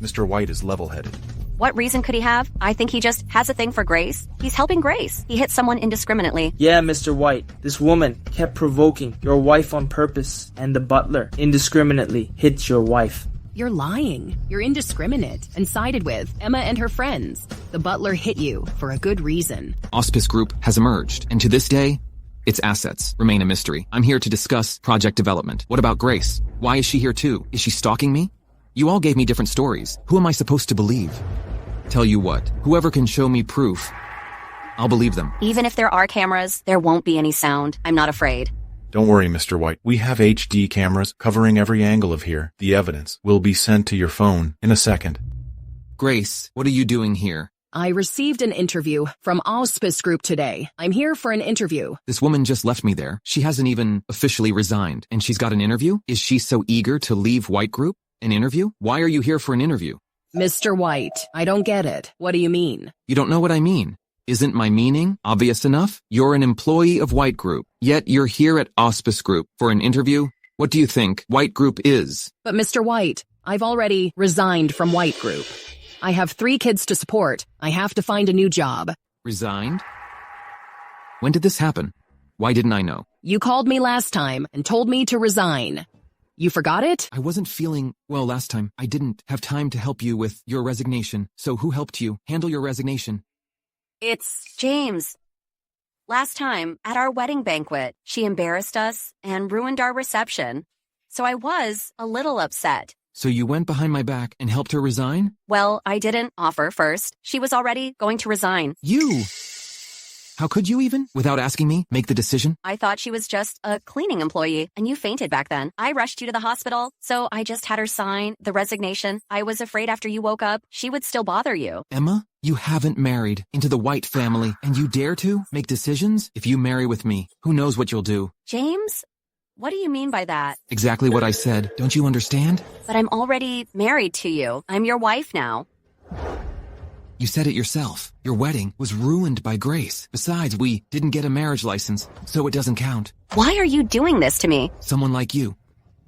Mr. White is level-headed. What reason could he have? I think he just has a thing for Grace. He's helping Grace. He hit someone indiscriminately. Yeah, Mr. White. This woman kept provoking your wife on purpose, and the butler indiscriminately hit your wife. You're lying. You're indiscriminate and sided with Emma and her friends. The butler hit you for a good reason. Auspice Group has emerged, and to this day, its assets remain a mystery. I'm here to discuss project development. What about Grace? Why is she here too? Is she stalking me? You all gave me different stories. Who am I supposed to believe? Tell you what, whoever can show me proof, I'll believe them. Even if there are cameras, there won't be any sound. I'm not afraid. Don't worry, Mr. White. We have HD cameras covering every angle of here. The evidence will be sent to your phone in a second. Grace, what are you doing here? I received an interview from Auspice Group today. I'm here for an interview. This woman just left me there. She hasn't even officially resigned, and she's got an interview? Is she so eager to leave White Group? An interview? Why are you here for an interview? Mr. White, I don't get it. What do you mean? You don't know what I mean. Isn't my meaning obvious enough? You're an employee of White Group, yet you're here at Auspice Group for an interview? What do you think White Group is? But Mr. White, I've already resigned from White Group. I have 3 kids to support. I have to find a new job. Resigned? When did this happen? Why didn't I know? You called me last time and told me to resign. You forgot it? I wasn't feeling well last time. I didn't have time to help you with your resignation. So who helped you handle your resignation? It's James. Last time, at our wedding banquet, she embarrassed us and ruined our reception. So I was a little upset. So you went behind my back and helped her resign? Well, I didn't offer first. She was already going to resign. You? How could you even, without asking me, make the decision? I thought she was just a cleaning employee, and you fainted back then. I rushed you to the hospital, so I just had her sign the resignation. I was afraid after you woke up, she would still bother you. Emma, you haven't married into the White family, and you dare to make decisions? If you marry with me, who knows what you'll do? James? What do you mean by that? Exactly what I said. Don't you understand? But I'm already married to you. I'm your wife now. You said it yourself. Your wedding was ruined by Grace. Besides, we didn't get a marriage license, so it doesn't count. Why are you doing this to me? Someone like you.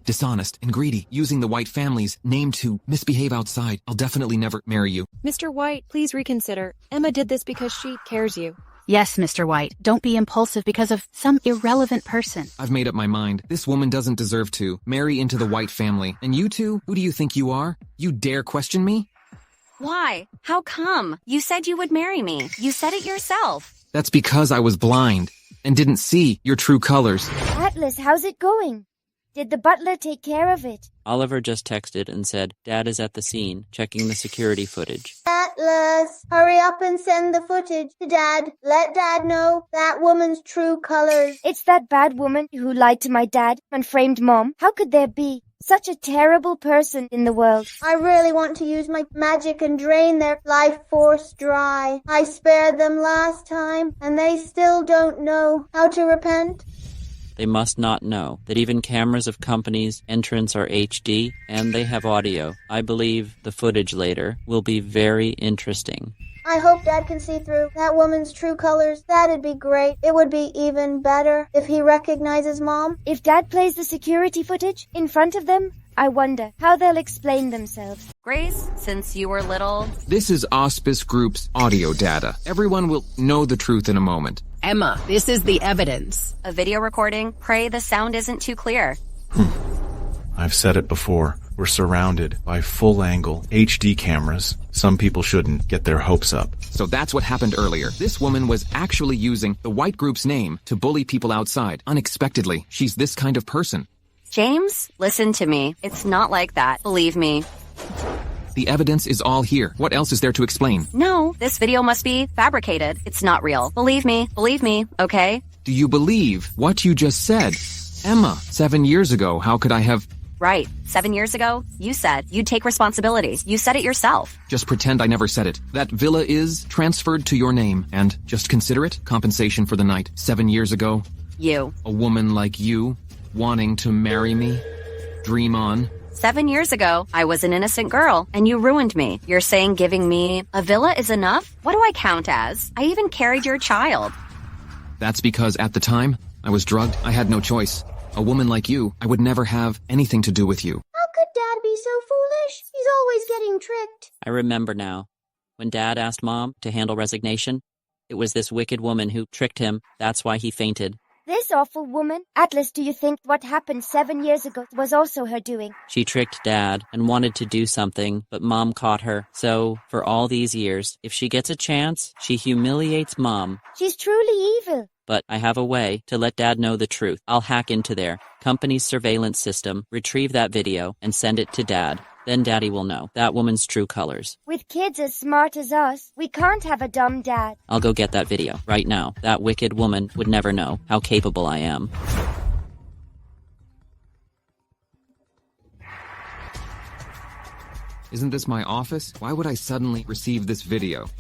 Dishonest and greedy, using the White family's name to misbehave outside. I'll definitely never marry you. Mr. White, please reconsider. Emma did this because she cares you. Yes, Mr. White. Don't be impulsive because of some irrelevant person. I've made up my mind. This woman doesn't deserve to marry into the White family. And you two, who do you think you are? You dare question me? Why? How come? You said you would marry me. You said it yourself. That's because I was blind and didn't see your true colors. Atlas, how's it going? Did the butler take care of it? Oliver just texted and said, Dad is at the scene, checking the security footage. Atlas, hurry up and send the footage to Dad. Let Dad know that woman's true colors. It's that bad woman who lied to my dad and framed Mom. How could there be such a terrible person in the world? I really want to use my magic and drain their life force dry. I spared them last time, and they still don't know how to repent. They must not know that even cameras of companies' entrance are HD, and they have audio. I believe the footage later will be very interesting. I hope Dad can see through that woman's true colors. That'd be great. It would be even better if he recognizes Mom. If Dad plays the security footage in front of them, I wonder how they'll explain themselves. Grace, since you were little... This is Auspice Group's audio data. Everyone will know the truth in a moment. Emma, this is the evidence. A video recording. Pray the sound isn't too clear. I've said it before. We're surrounded by full-angle HD cameras. Some people shouldn't get their hopes up. So that's what happened earlier. This woman was actually using the White Group's name to bully people outside. Unexpectedly, she's this kind of person. James, listen to me. It's not like that. Believe me. The evidence is all here. What else is there to explain? No, this video must be fabricated. It's not real. Believe me, okay? Do you believe what you just said? Emma, 7 years ago, how could I have... Right. 7 years ago, you said you'd take responsibility. You said it yourself. Just pretend I never said it. That villa is transferred to your name, and just consider it compensation for the night. 7 years ago. You. A woman like you, wanting to marry me? Dream on. 7 years ago, I was an innocent girl, and you ruined me. You're saying giving me a villa is enough? What do I count as? I even carried your child. That's because at the time, I was drugged. I had no choice. A woman like you, I would never have anything to do with you. How could Dad be so foolish? He's always getting tricked. I remember now. When Dad asked Mom to handle resignation, it was this wicked woman who tricked him. That's why he fainted. This awful woman? Atlas, do you think what happened 7 years ago was also her doing? She tricked Dad and wanted to do something, but Mom caught her. So, for all these years, if she gets a chance, she humiliates Mom. She's truly evil. But I have a way to let Dad know the truth. I'll hack into their company's surveillance system, retrieve that video, and send it to Dad. Then Daddy will know that woman's true colors. With kids as smart as us, we can't have a dumb dad. I'll go get that video right now. That wicked woman would never know how capable I am. Isn't this my office? Why would I suddenly receive this video?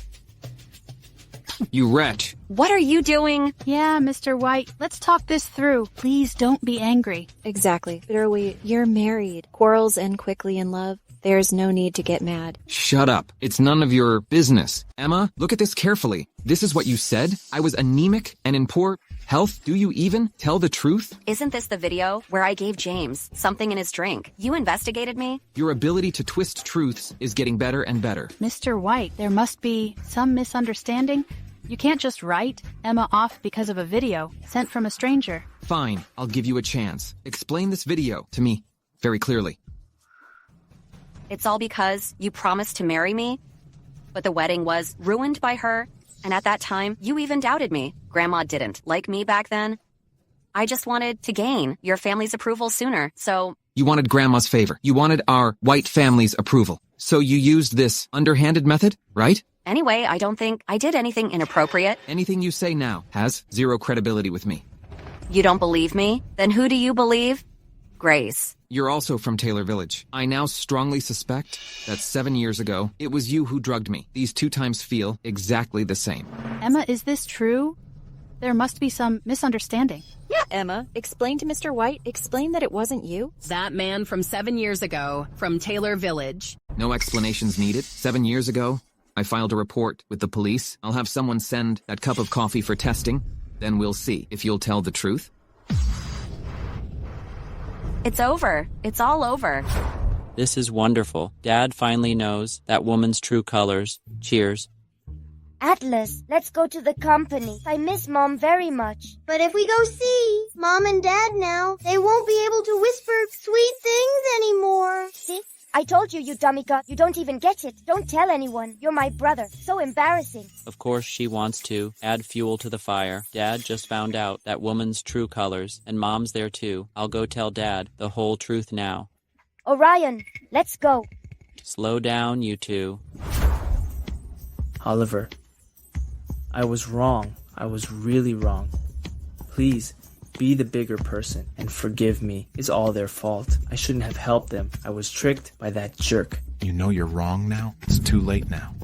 You wretch! What are you doing? Yeah, Mr. White, let's talk this through. Please don't be angry. Exactly. Literally, you're married. Quarrels end quickly in love. There's no need to get mad. Shut up. It's none of your business. Emma, look at this carefully. This is what you said? I was anemic and in poor health? Do you even tell the truth? Isn't this the video where I gave James something in his drink? You investigated me? Your ability to twist truths is getting better and better. Mr. White, there must be some misunderstanding. You can't just write Emma off because of a video sent from a stranger. Fine, I'll give you a chance. Explain this video to me very clearly. It's all because you promised to marry me, but the wedding was ruined by her, and at that time, you even doubted me. Grandma didn't like me back then. I just wanted to gain your family's approval sooner, so... You wanted Grandma's favor. You wanted our white family's approval. So you used this underhanded method, right? Anyway, I don't think I did anything inappropriate. Anything you say now has zero credibility with me. You don't believe me? Then who do you believe? Grace. You're also from Taylor Village. I now strongly suspect that 7 years ago, it was you who drugged me. These 2 times feel exactly the same. Emma, is this true? There must be some misunderstanding. Yeah, Emma, explain to Mr. White. Explain that it wasn't you. That man from 7 years ago, from Taylor Village. No explanations needed. 7 years ago, I filed a report with the police. I'll have someone send that cup of coffee for testing. Then we'll see if you'll tell the truth. It's over. It's all over. This is wonderful. Dad finally knows that woman's true colors. Cheers. Atlas, let's go to the company. I miss Mom very much. But if we go see Mom and Dad now, they won't be able to whisper sweet things anymore. See? I told you, you dummyka. You don't even get it. Don't tell anyone. You're my brother. So embarrassing. Of course she wants to. Add fuel to the fire. Dad just found out that woman's true colors, and Mom's there too. I'll go tell Dad the whole truth now. Orion, let's go. Slow down, you two. Oliver, I was wrong. I was really wrong. Please, be the bigger person and forgive me. It's all their fault. I shouldn't have helped them. I was tricked by that jerk. You know you're wrong now? It's too late now.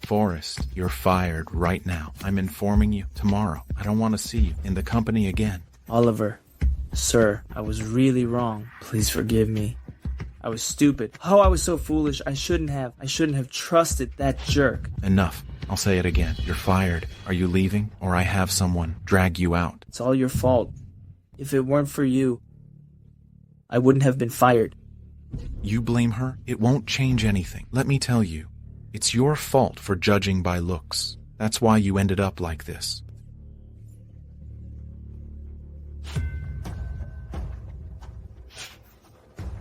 Forrest, you're fired right now. I'm informing you tomorrow. I don't want to see you in the company again. Oliver, sir, I was really wrong. Please forgive me. I was stupid. Oh, I was so foolish. I shouldn't have trusted that jerk. Enough. I'll say it again. You're fired. Are you leaving, or I have someone drag you out? It's all your fault. If it weren't for you, I wouldn't have been fired. You blame her? It won't change anything. Let me tell you. It's your fault for judging by looks. That's why you ended up like this.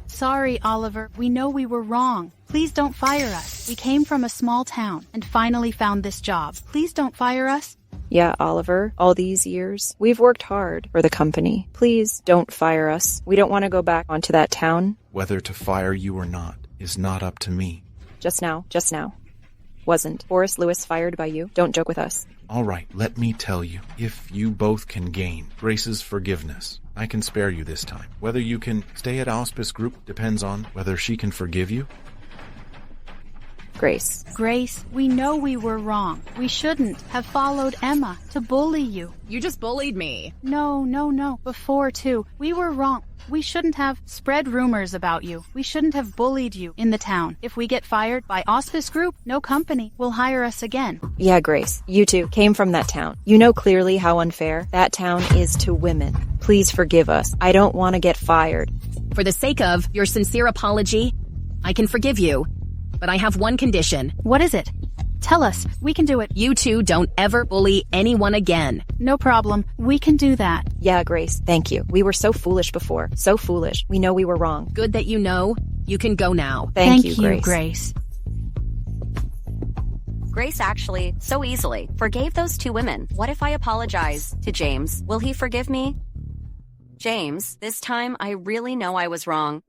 Sorry, Oliver. We know we were wrong. Please don't fire us. We came from a small town and finally found this job. Please don't fire us. Yeah, Oliver, all these years, we've worked hard for the company. Please don't fire us. We don't want to go back onto that town. Whether to fire you or not is not up to me. Just now. Wasn't Forrest Lewis fired by you? Don't joke with us. All right, let me tell you. If you both can gain Grace's forgiveness, I can spare you this time. Whether you can stay at Auspice Group depends on whether she can forgive you. Grace, we know we were wrong. We shouldn't have followed Emma to bully you. You just bullied me. No. Before, too. We were wrong. We shouldn't have spread rumors about you. We shouldn't have bullied you in the town. If we get fired by Auspice Group, no company will hire us again. Yeah, Grace, you two came from that town. You know clearly how unfair that town is to women. Please forgive us. I don't want to get fired. For the sake of your sincere apology, I can forgive you. But I have one condition. What is it? Tell us. We can do it. You two don't ever bully anyone again. No problem. We can do that. Yeah, Grace, thank you. We were so foolish before. So foolish. We know we were wrong. Good that you know. You can go now. Thank you, Grace. Grace actually, so easily, forgave those 2 women. What if I apologize to James? Will he forgive me? James, this time I really know I was wrong.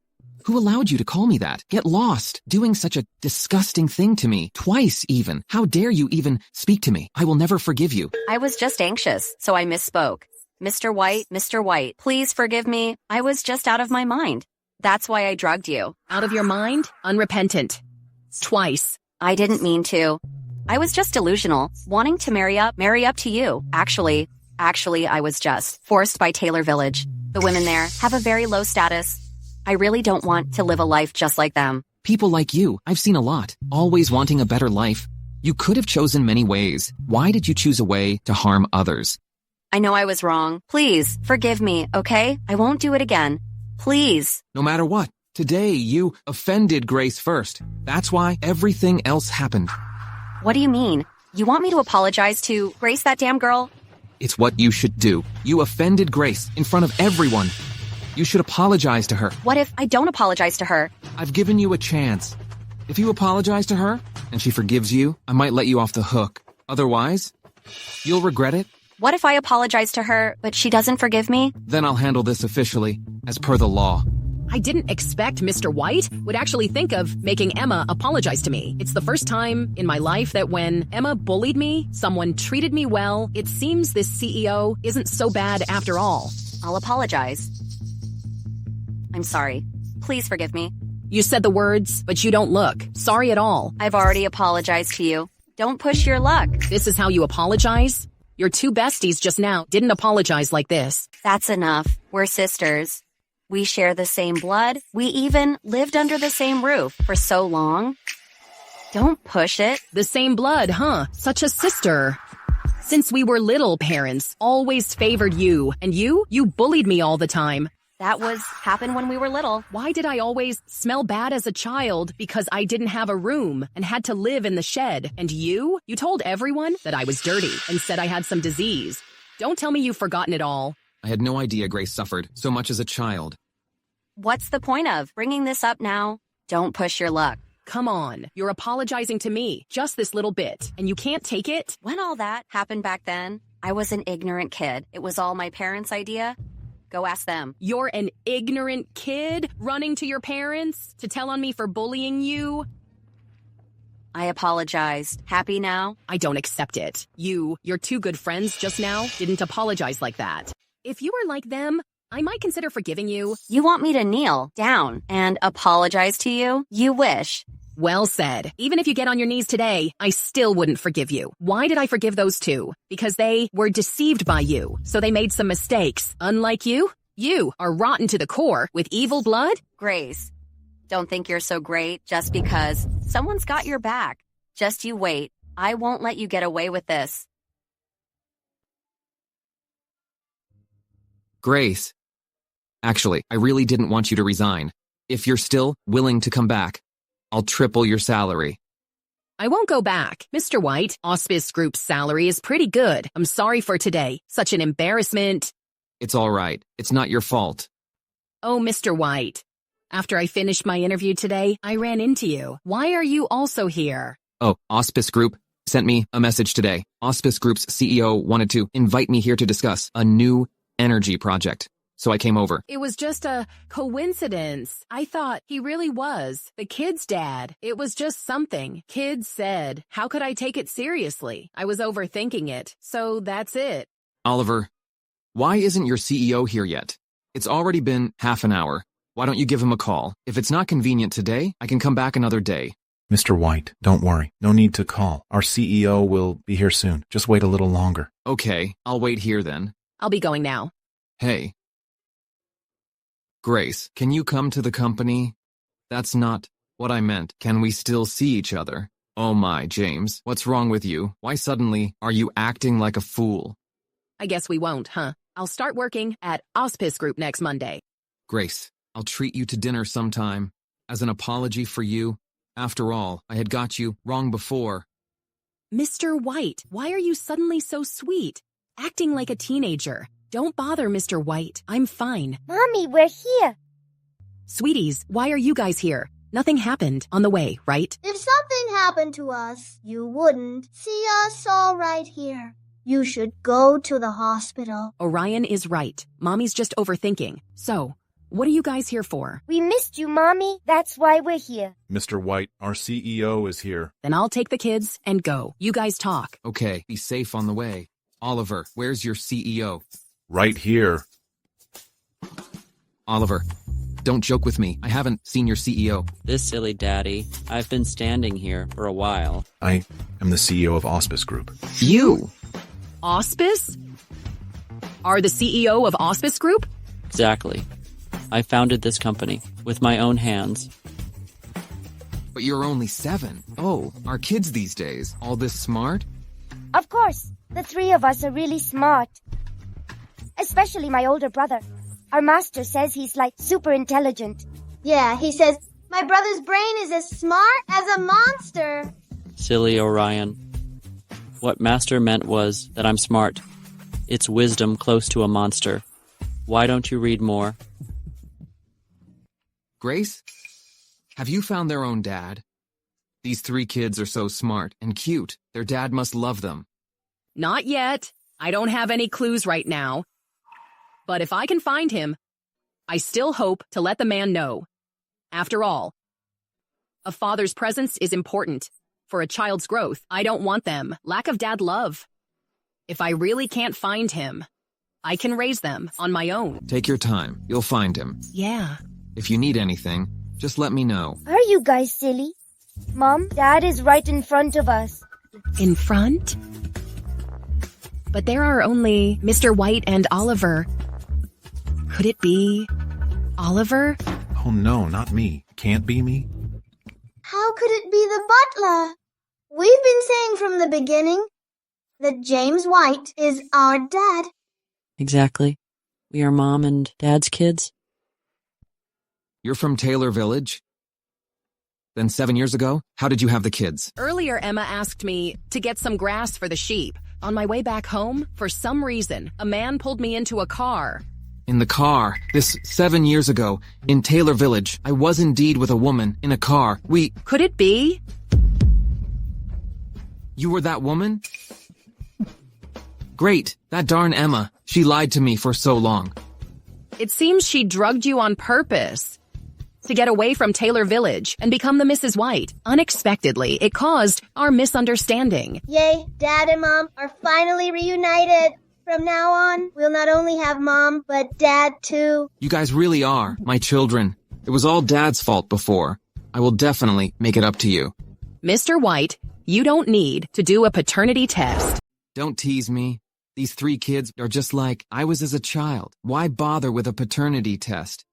Who allowed you to call me that? Get lost. Doing such a disgusting thing to me. Twice, even. How dare you even speak to me? I will never forgive you. I was just anxious, so I misspoke. Mr. White, please forgive me. I was just out of my mind. That's why I drugged you. Out of your mind? Unrepentant. Twice. I didn't mean to. I was just delusional, wanting to marry up to you. Actually, I was just forced by Taylor Village. The women there have a very low status. I really don't want to live a life just like them. People like you, I've seen a lot, always wanting a better life. You could have chosen many ways. Why did you choose a way to harm others? I know I was wrong. Please, forgive me, okay? I won't do it again. Please. No matter what, today you offended Grace first. That's why everything else happened. What do you mean? You want me to apologize to Grace, that damn girl? It's what you should do. You offended Grace in front of everyone. You should apologize to her. What if I don't apologize to her? I've given you a chance. If you apologize to her and she forgives you, I might let you off the hook. Otherwise, you'll regret it. What if I apologize to her, but she doesn't forgive me? Then I'll handle this officially, as per the law. I didn't expect Mr. White would actually think of making Emma apologize to me. It's the first time in my life that when Emma bullied me, someone treated me well. It seems this CEO isn't so bad after all. I'll apologize. I'm sorry. Please forgive me. You said the words, but you don't look sorry at all. I've already apologized to you. Don't push your luck. This is how you apologize? Your two besties just now didn't apologize like this. That's enough. We're sisters. We share the same blood. We even lived under the same roof for so long. Don't push it. The same blood, huh? Such a sister. Since we were little, parents always favored you. And you bullied me all the time. That happened when we were little. Why did I always smell bad as a child? Because I didn't have a room and had to live in the shed. And you told everyone that I was dirty and said I had some disease. Don't tell me you've forgotten it all. I had no idea Grace suffered so much as a child. What's the point of bringing this up now? Don't push your luck. Come on, you're apologizing to me, just this little bit, and you can't take it? When all that happened back then, I was an ignorant kid. It was all my parents' idea. Go ask them. You're an ignorant kid running to your parents to tell on me for bullying you? I apologized. Happy now? I don't accept it. Your two good friends just now didn't apologize like that. If you were like them, I might consider forgiving you. You want me to kneel down and apologize to you? You wish. Well said. Even if you get on your knees today, I still wouldn't forgive you. Why did I forgive those two? Because they were deceived by you, so they made some mistakes. Unlike you are rotten to the core with evil blood. Grace, don't think you're so great just because someone's got your back. Just you wait. I won't let you get away with this. Grace. Actually, I really didn't want you to resign. If you're still willing to come back, I'll triple your salary. I won't go back. Mr. White, Auspice Group's salary is pretty good. I'm sorry for today. Such an embarrassment. It's all right. It's not your fault. Oh, Mr. White. After I finished my interview today, I ran into you. Why are you also here? Oh, Auspice Group sent me a message today. Auspice Group's CEO wanted to invite me here to discuss a new energy project. So I came over. It was just a coincidence. I thought he really was the kid's dad. It was just something kids said. How could I take it seriously? I was overthinking it. So that's it. Oliver, why isn't your CEO here yet? It's already been half an hour. Why don't you give him a call? If it's not convenient today, I can come back another day. Mr. White, don't worry. No need to call. Our CEO will be here soon. Just wait a little longer. Okay, I'll wait here then. I'll be going now. Hey. Grace, can you come to the company? That's not what I meant. Can we still see each other? Oh my, James, what's wrong with you? Why suddenly are you acting like a fool? I guess we won't, huh? I'll start working at Auspice Group next Monday. Grace, I'll treat you to dinner sometime. As an apology for you. After all, I had got you wrong before. Mr. White, why are you suddenly so sweet? Acting like a teenager. Don't bother, Mr. White. I'm fine. Mommy, we're here. Sweeties, why are you guys here? Nothing happened on the way, right? If something happened to us, you wouldn't see us all right here. You should go to the hospital. Orion is right. Mommy's just overthinking. So, what are you guys here for? We missed you, Mommy. That's why we're here. Mr. White, our CEO is here. Then I'll take the kids and go. You guys talk. Okay, be safe on the way. Oliver, where's your CEO? Right here. Oliver, don't joke with me. I haven't seen your CEO. This silly daddy. I've been standing here for a while. I am the CEO of Auspice Group. You? Auspice? Are the CEO of Auspice Group? Exactly. I founded this company with my own hands. But you're only 7. Oh, are kids these days all this smart? Of course. The 3 of us are really smart. Especially my older brother. Our master says he's like super intelligent. Yeah, he says, my brother's brain is as smart as a monster. Silly Orion. What Master meant was that I'm smart. It's wisdom close to a monster. Why don't you read more? Grace? Have you found their own dad? These 3 kids are so smart and cute. Their dad must love them. Not yet. I don't have any clues right now. But if I can find him, I still hope to let the man know. After all, a father's presence is important. For a child's growth, I don't want them. Lack of dad love. If I really can't find him, I can raise them on my own. Take your time. You'll find him. Yeah. If you need anything, just let me know. Are you guys silly? Mom, Dad is right in front of us. In front? But there are only Mr. White and Oliver. Could it be Oliver? Oh no, not me. Can't be me? How could it be the butler? We've been saying from the beginning that James White is our dad. Exactly. We are Mom and Dad's kids. You're from Taylor Village? Then 7 years ago, how did you have the kids? Earlier, Emma asked me to get some grass for the sheep. On my way back home, for some reason, a man pulled me into a car. In the car. This 7 years ago, in Taylor Village, I was indeed with a woman in a car. Could it be? You were that woman? Great. That darn Emma. She lied to me for so long. It seems she drugged you on purpose to get away from Taylor Village and become the Mrs. White. Unexpectedly, it caused our misunderstanding. Yay, Dad and Mom are finally reunited. From now on, we'll not only have Mom, but Dad too. You guys really are, my children. It was all Dad's fault before. I will definitely make it up to you. Mr. White, you don't need to do a paternity test. Don't tease me. These 3 kids are just like I was as a child. Why bother with a paternity test?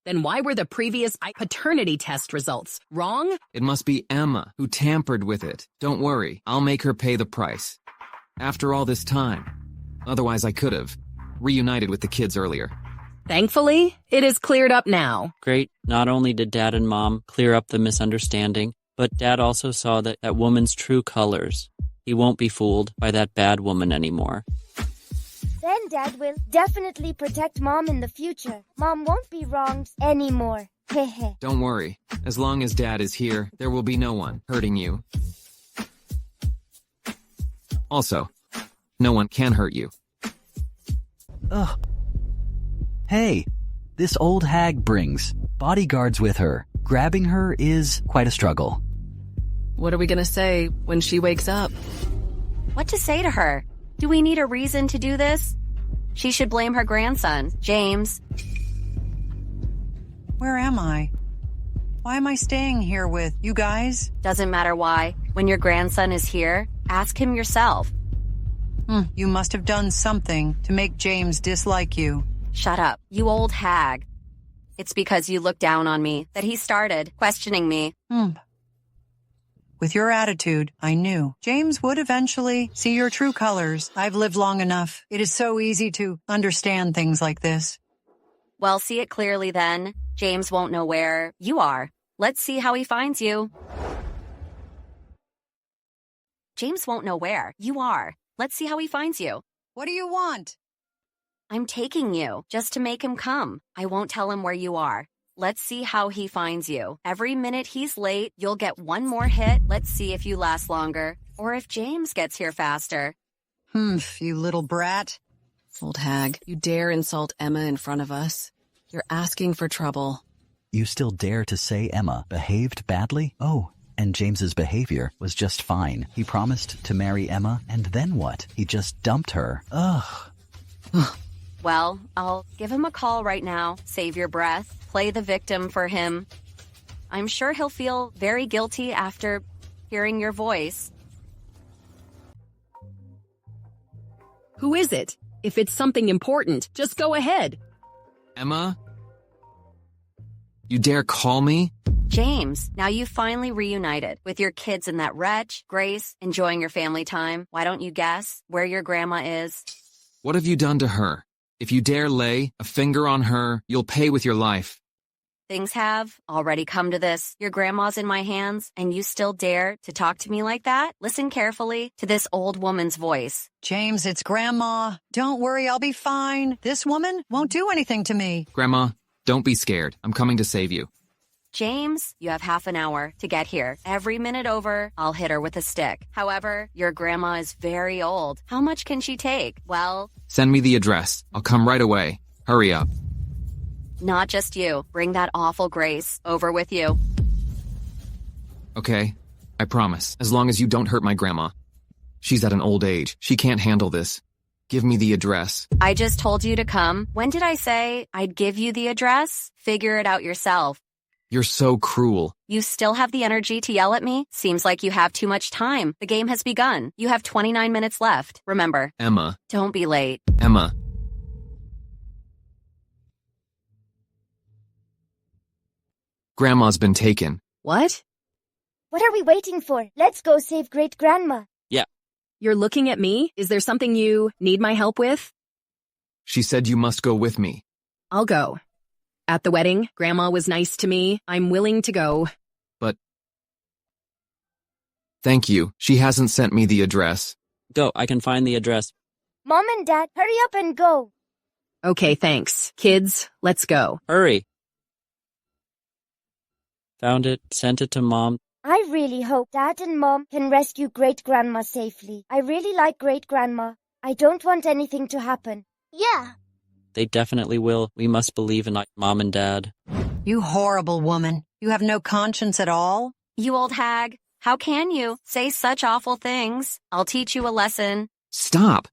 Then why were the previous paternity test results wrong? It must be Emma who tampered with it. Don't worry, I'll make her pay the price. After all this time. Otherwise, I could have reunited with the kids earlier. Thankfully, it is cleared up now. Great. Not only did Dad and Mom clear up the misunderstanding, but Dad also saw that woman's true colors. He won't be fooled by that bad woman anymore. Then Dad will definitely protect Mom in the future. Mom won't be wronged anymore. Hehe. Don't worry. As long as Dad is here, there will be no one hurting you. Also, no one can hurt you. Ugh. Hey, this old hag brings bodyguards with her. Grabbing her is quite a struggle. What are we gonna say when she wakes up? What to say to her? Do we need a reason to do this? She should blame her grandson, James. Where am I? Why am I staying here with you guys? Doesn't matter why. When your grandson is here, ask him yourself. You must have done something to make James dislike you. Shut up, you old hag. It's because you looked down on me that he started questioning me. With your attitude, I knew James would eventually see your true colors. I've lived long enough. It is so easy to understand things like this. Well, see it clearly then. James won't know where you are. Let's see how he finds you. James won't know where you are. Let's see how he finds you. What do you want? I'm taking you just to make him come. I won't tell him where you are. Let's see how he finds you. Every minute he's late, you'll get one more hit. Let's see if you last longer, or if James gets here faster. You little brat. Old hag, you dare insult Emma in front of us? You're asking for trouble. You still dare to say Emma behaved badly? Oh, and James's behavior was just fine. He promised to marry Emma, and then what? He just dumped her. Ugh. Well, I'll give him a call right now. Save your breath. Play the victim for him. I'm sure he'll feel very guilty after hearing your voice. Who is it? If it's something important, just go ahead. Emma? You dare call me? James, now you've finally reunited with your kids and that wretch, Grace, enjoying your family time. Why don't you guess where your grandma is? What have you done to her? If you dare lay a finger on her, you'll pay with your life. Things have already come to this. Your grandma's in my hands, and you still dare to talk to me like that? Listen carefully to this old woman's voice. James, it's Grandma. Don't worry, I'll be fine. This woman won't do anything to me. Grandma, don't be scared. I'm coming to save you. James, you have half an hour to get here. Every minute over, I'll hit her with a stick. However, your grandma is very old. How much can she take? Well, Send me the address. I'll come right away. Hurry up. not just you. Bring that awful Grace over with you. Okay, I promise. As long as you don't hurt my grandma. She's at an old age. She can't handle this. Give me the address. I just told you to come. When did I say I'd give you the address? Figure it out yourself. You're so cruel. You still have the energy to yell at me? Seems like you have too much time. The game has begun. You have 29 minutes left. Remember, Emma. don't be late. Emma. Grandma's been taken. What? What are we waiting for? Let's go save great-grandma. Yeah. You're looking at me? Is there something you need my help with? She said you must go with me. I'll go. At the wedding, Grandma was nice to me. I'm willing to go. But... Thank you. She hasn't sent me the address. Go, I can find the address. Mom and Dad, hurry up and go. Okay, thanks. Kids, let's go. Hurry. Found it, sent it to Mom. I really hope Dad and Mom can rescue great-grandma safely. I really like great-grandma. I don't want anything to happen. Yeah. They definitely will. We must believe in Mom and Dad. You horrible woman. You have no conscience at all? You old hag. How can you say such awful things? I'll teach you a lesson. Stop!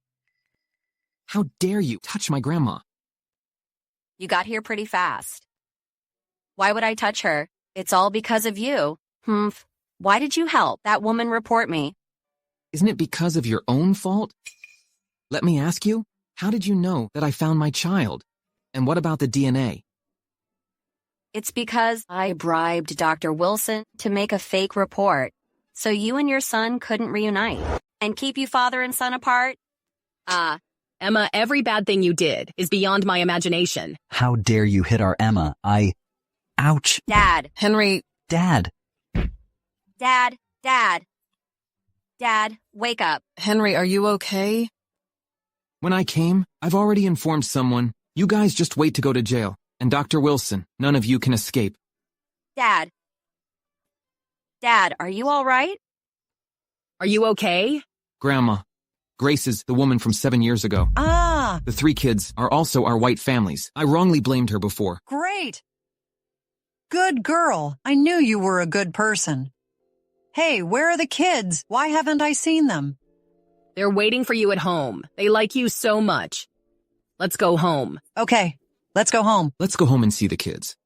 How dare you touch my grandma? You got here pretty fast. Why would I touch her? It's all because of you. Humph. Why did you help that woman report me? Isn't it because of your own fault? Let me ask you, how did you know that I found my child? And what about the DNA? It's because I bribed Dr. Wilson to make a fake report, so you and your son couldn't reunite and keep you father and son apart. Emma, every bad thing you did is beyond my imagination. How dare you hit our Emma? Ouch. Dad. Henry. Dad. Dad. Dad, wake up. Henry, are you okay? When I came, I've already informed someone. You guys just wait to go to jail. And Dr. Wilson, none of you can escape. Dad, are you all right? Are you okay? Grandma. Grace is the woman from 7 years ago. Ah, The 3 kids are also our white families. I wrongly blamed her before. great. Good girl. I knew you were a good person. Hey, where are the kids? Why haven't I seen them? They're waiting for you at home. They like you so much. Let's go home. Okay, let's go home. Let's go home and see the kids.